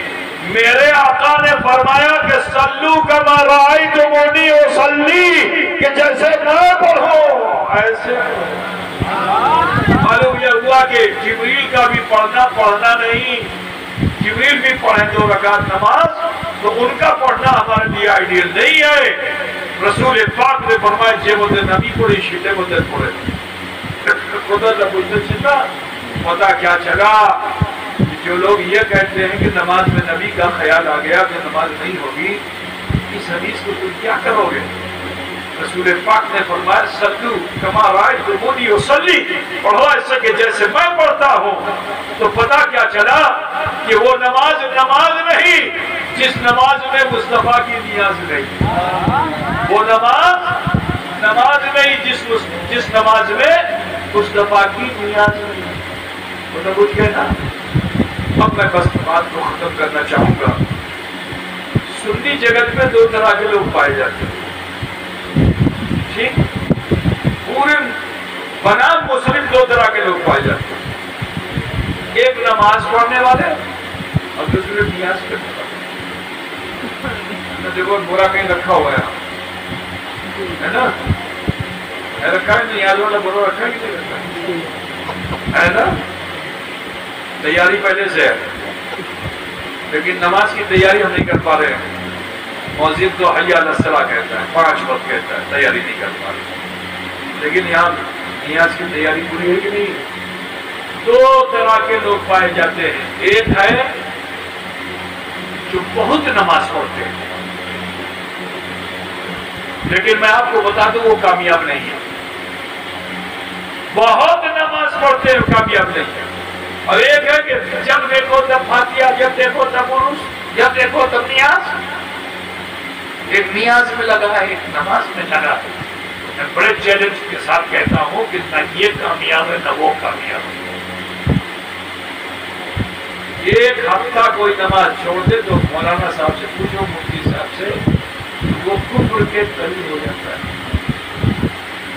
[SPEAKER 1] میرے آقا نے فرمایا کہ صلو کما رأیتمونی اصلی، کہ جیسے میں پڑھوں ایسے۔ معلوم یہ ہوا کہ جبریل کا بھی پڑھنا نہیں، جبریل بھی پڑھیں 2 رکعت نماز، تو ان کا پڑھنا ہمارے لیے آئیڈیل نہیں ہے۔ رسول پاک نے فرمایا جے مدن نبی پڑھی شدے مدن پڑھے۔ خدا نہ چلتا پتا کیا چلا کہ جو لوگ یہ کہتے ہیں کہ نماز میں نبی کا خیال آ گیا تو نماز نہیں ہوگی، اس حدیث کو تم کیا کرو گے؟ رسول پاک نے فرمایا صلو کما رأیتمونی اصلی، پڑھو ایسے کہ جیسے میں پڑھتا ہوں۔ تو پتا کیا چلا کہ وہ نماز نہیں جس نماز میں مصطفیٰ کی نیاز نہیں، وہ نماز نہیں جس نماز میں مصطفیٰ کی نیاز نہیں۔ وہ تو کچھ کہنا۔ اب میں بس بات کو ختم کرنا چاہوں گا۔ سنی جگت میں 2 طرح کے لوگ پائے جاتے ہیں، ٹھیک؟ پورے بنام مسلم 2 طرح کے لوگ پائے جاتے ہیں، ایک نماز پڑھنے والے اور دوسرے نیاز کرنے والے۔ دیکھو برا کہیں رکھا ہوا ہے نا، رکھا ہے نیاز والا برا رکھا ہی نہیں رکھا ہے نا، تیاری پہلے سے ہے، لیکن نماز کی تیاری ہم نہیں کر پا رہے ہیں۔ مؤذن تو حی علی الصلاۃ کہتا ہے، 5 وقت کہتا ہے، تیاری نہیں کر پا رہے، لیکن یہاں نیاز کی تیاری پوری ہے کہ نہیں؟ 2 طرح کے لوگ پائے جاتے ہیں، ایک ہے جو بہت نماز پڑھتے ہیں، لیکن میں آپ کو بتا دوں وہ کامیاب نہیں ہے۔ بہت نماز پڑھتے ہیں کامیاب نہیں ہے۔ اور ایک ہے کہ جب دیکھو تب فاتحہ، جب دیکھو تب عرس، جب دیکھو تب نیاز۔ ایک نیاز میں لگا ہے، ایک نماز میں لگا ہے۔ میں بڑے چیلنج کے ساتھ کہتا ہوں کہ نہ یہ کامیاب ہے نہ وہ کامیاب ہے۔ ایک ہفتہ کوئی نماز چھوڑ دے تو مولانا صاحب سے پوچھو، مفتی صاحب سے، وہ کفر کے قریب ہو جاتا ہے،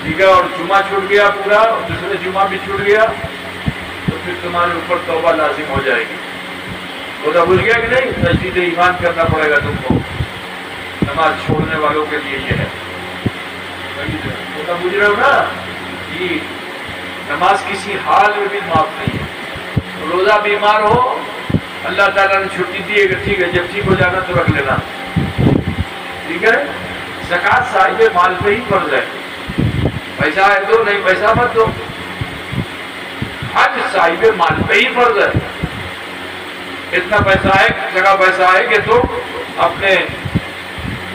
[SPEAKER 1] ٹھیک ہے؟ اور جمعہ چھوٹ گیا پورا، اور دوسرے جمعہ بھی چھوٹ گیا تو پھر تمہارے اوپر توبہ لازم ہو جائے گی۔ خدا بھول گیا کہ نہیں؟ تجدید ایمان کرنا پڑے گا تم کو، نماز چھوڑنے والوں کے لیے یہ ہے۔ خدا بوجھ رہے ہو نا کہ نماز کسی حال میں بھی معاف نہیں ہے۔ روزہ بیمار ہو، اللہ تعالیٰ نے چھٹی دی ہے کہ ٹھیک ہے، جب ٹھیک ہو جانا تو رکھ لینا، ٹھیک ہے؟ زکوٰۃ صاحب مال پہ ہی فرض ہے، پیسہ ہے تو نہیں، پیسہ مت دو۔ حج صاحب مال پہ ہی فرض ہے، اتنا پیسہ ہے، جگہ پیسہ ہے کہ تم اپنے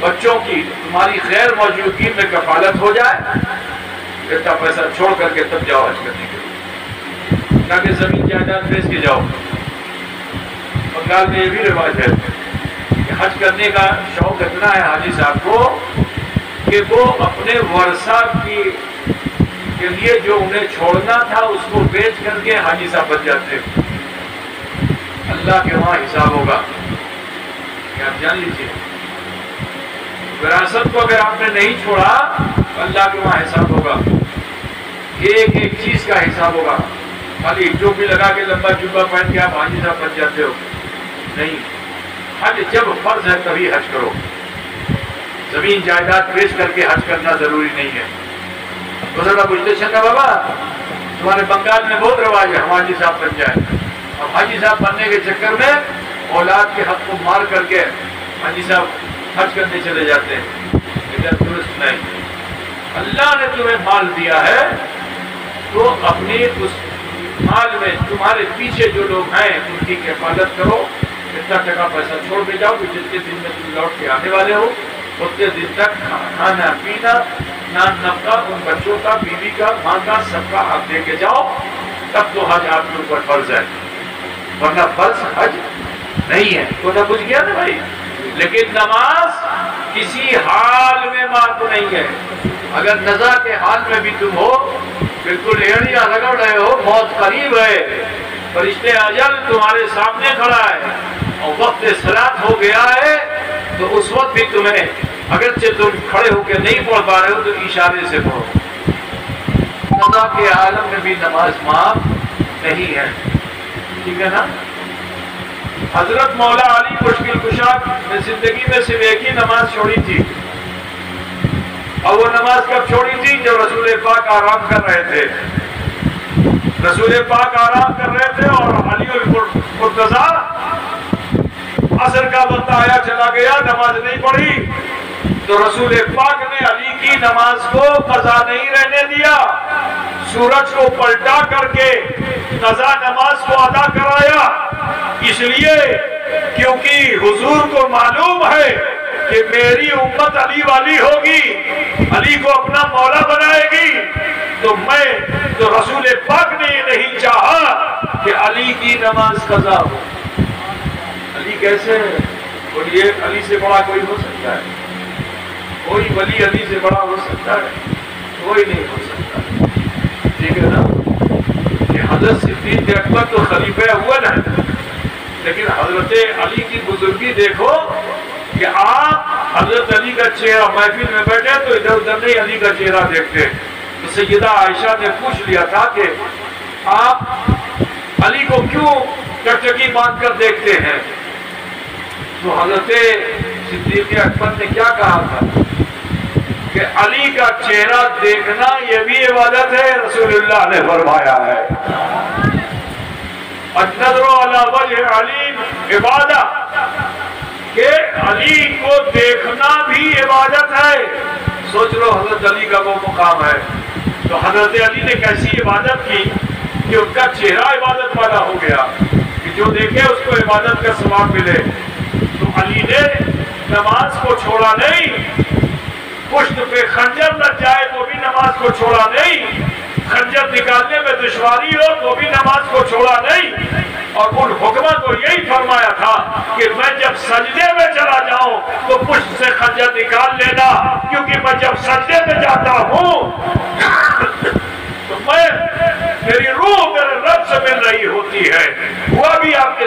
[SPEAKER 1] بچوں کی تمہاری غیر موجودگی میں کفالت ہو جائے، اتنا پیسہ چھوڑ کر کے تب جاؤ حج کرنے کے لیے، تاکہ زمین جائیداد بیچ کے جاؤ۔ بنگال میں یہ بھی رواج ہے کہ حج کرنے کا شوق اتنا ہے حاجی صاحب کو کہ وہ اپنے ورثہ کے لیے جو انہیں چھوڑنا تھا اس کو بیچ کر کے حاجی صاحب بچ جاتے ہیں۔ اللہ کے وہاں حساب ہوگا، کہ آپ جان لیجیے، وراثت کو اگر آپ نے نہیں چھوڑا اللہ کے وہاں حساب ہوگا، ایک ایک چیز کا حساب ہوگا۔ خالی ٹوپی لگا کے لمبا جبہ پہن کے آپ حاجی صاحب بن جاتے ہو، نہیں۔ حج جب فرض ہے تبھی حج کرو، زمین جائیداد بیچ کر کے حج کرنا ضروری نہیں ہے۔ گزرنا پوچھتے چندہ بابا تمہارے بنگال میں بہت رواج ہے ہم حاجی صاحب بن جائیں، اب حاجی صاحب بننے کے چکر میں اولاد کے حق کو مار کر کے حاجی صاحب حج کرنے چلے جاتے ہیں، لیکن درست نہیں۔ اللہ نے تمہیں مال دیا ہے تو اپنی اس مال میں تمہارے پیچھے جو لوگ ہیں ان کی کفالت کرو، اتنا ٹکا پیسہ چھوڑ کے جاؤ کہ جتنے دن میں تم لوٹ کے آنے والے ہو اتنے دن تک کھانا پینا نان نفقہ ان بچوں کا، بیوی کا، ماں کا، سب کا حق دے کے جاؤ، تب تو حج آپ کے اوپر فرض ہے، ورنہ فرض حج نہیں ہے۔ تو نہ کچھ گیا نا بھائی، لیکن نماز کسی حال میں معاف نہیں ہے۔ اگر نزا کے حال میں بھی تم ہو، بالکل ایڑیاں رگڑ رہے ہو، موت قریب ہے، فرشتے اجل تمہارے سامنے کھڑا ہے اور وقت صلاۃ ہو گیا ہے، تو اس وقت بھی تمہیں اگرچہ تم کھڑے ہو کے نہیں پڑھ پا رہے ہو تو اشارے سے پڑھو۔ نزا کے عالم میں بھی نماز معاف نہیں ہے، ٹھیک ہے نا؟ حضرت مولا علی مشکل کشا نے زندگی میں صرف ایک ہی نماز چھوڑی تھی، اور وہ نماز کب چھوڑی تھی؟ جب رسول پاک آرام کر رہے تھے، رسول پاک آرام کر رہے تھے اور علی المرتضیٰ عصر کا وقت آیا چلا گیا، نماز نہیں پڑھی، تو رسول پاک نے علی کی نماز کو قضا نہیں رہنے دیا، سورج کو پلٹا کر کے قضا نماز کو ادا کرایا، اس لیے کیونکہ حضور کو معلوم ہے کہ میری امت علی والی ہوگی، علی کو اپنا مولا بنائے گی، تو رسول پاک نے یہ نہیں چاہا کہ علی کی نماز قضا ہو۔ علی کیسے ہے؟ بولیے علی سے بڑا کوئی ہو سکتا ہے؟ کوئی ولی علی سے بڑا ہو سکتا ہے؟ کوئی نہیں ہو سکتا، ٹھیک ہے نا؟ کہ حضرت صدیق اکبر تو خلیفہ اول ہے، لیکن حضرت علی کی بزرگی دیکھو کہ آپ حضرت علی کا چہرہ محفل میں بیٹھے تو ادھر ادھر نہیں علی کا چہرہ دیکھتے، تو سیدہ عائشہ نے پوچھ لیا تھا کہ آپ علی کو کیوں ٹکٹکی باندھ کر دیکھتے ہیں؟ تو حضرت صدیق اکبر نے کیا کہا تھا کہ علی کا چہرہ دیکھنا یہ بھی عبادت ہے، رسول اللہ نے فرمایا ہے النظر علی وجہ علی عبادت، کہ علی کو دیکھنا بھی عبادت ہے۔ سوچ لو حضرت علی کا وہ مقام ہے، تو حضرت علی نے کیسی عبادت کی کہ ان کا چہرہ عبادت والا ہو گیا، کہ جو دیکھے اس کو عبادت کا ثواب ملے۔ تو علی نے نماز کو چھوڑا نہیں، پشت پہ خنجر لگ جائے تو بھی نماز کو چھوڑا نہیں، خنجر نکالنے میں دشواری ہو تو بھی نماز کو چھوڑا نہیں، اور ان حکمہ کو یہی فرمایا تھا کہ میں جب سجدے میں چلا جاؤں تو پشت سے خنجر نکال لینا، کیونکہ میں جب سجدے میں جاتا ہوں تو میری روح میرے رب سے مل رہی ہوتی ہے۔ ہوا بھی آپ کے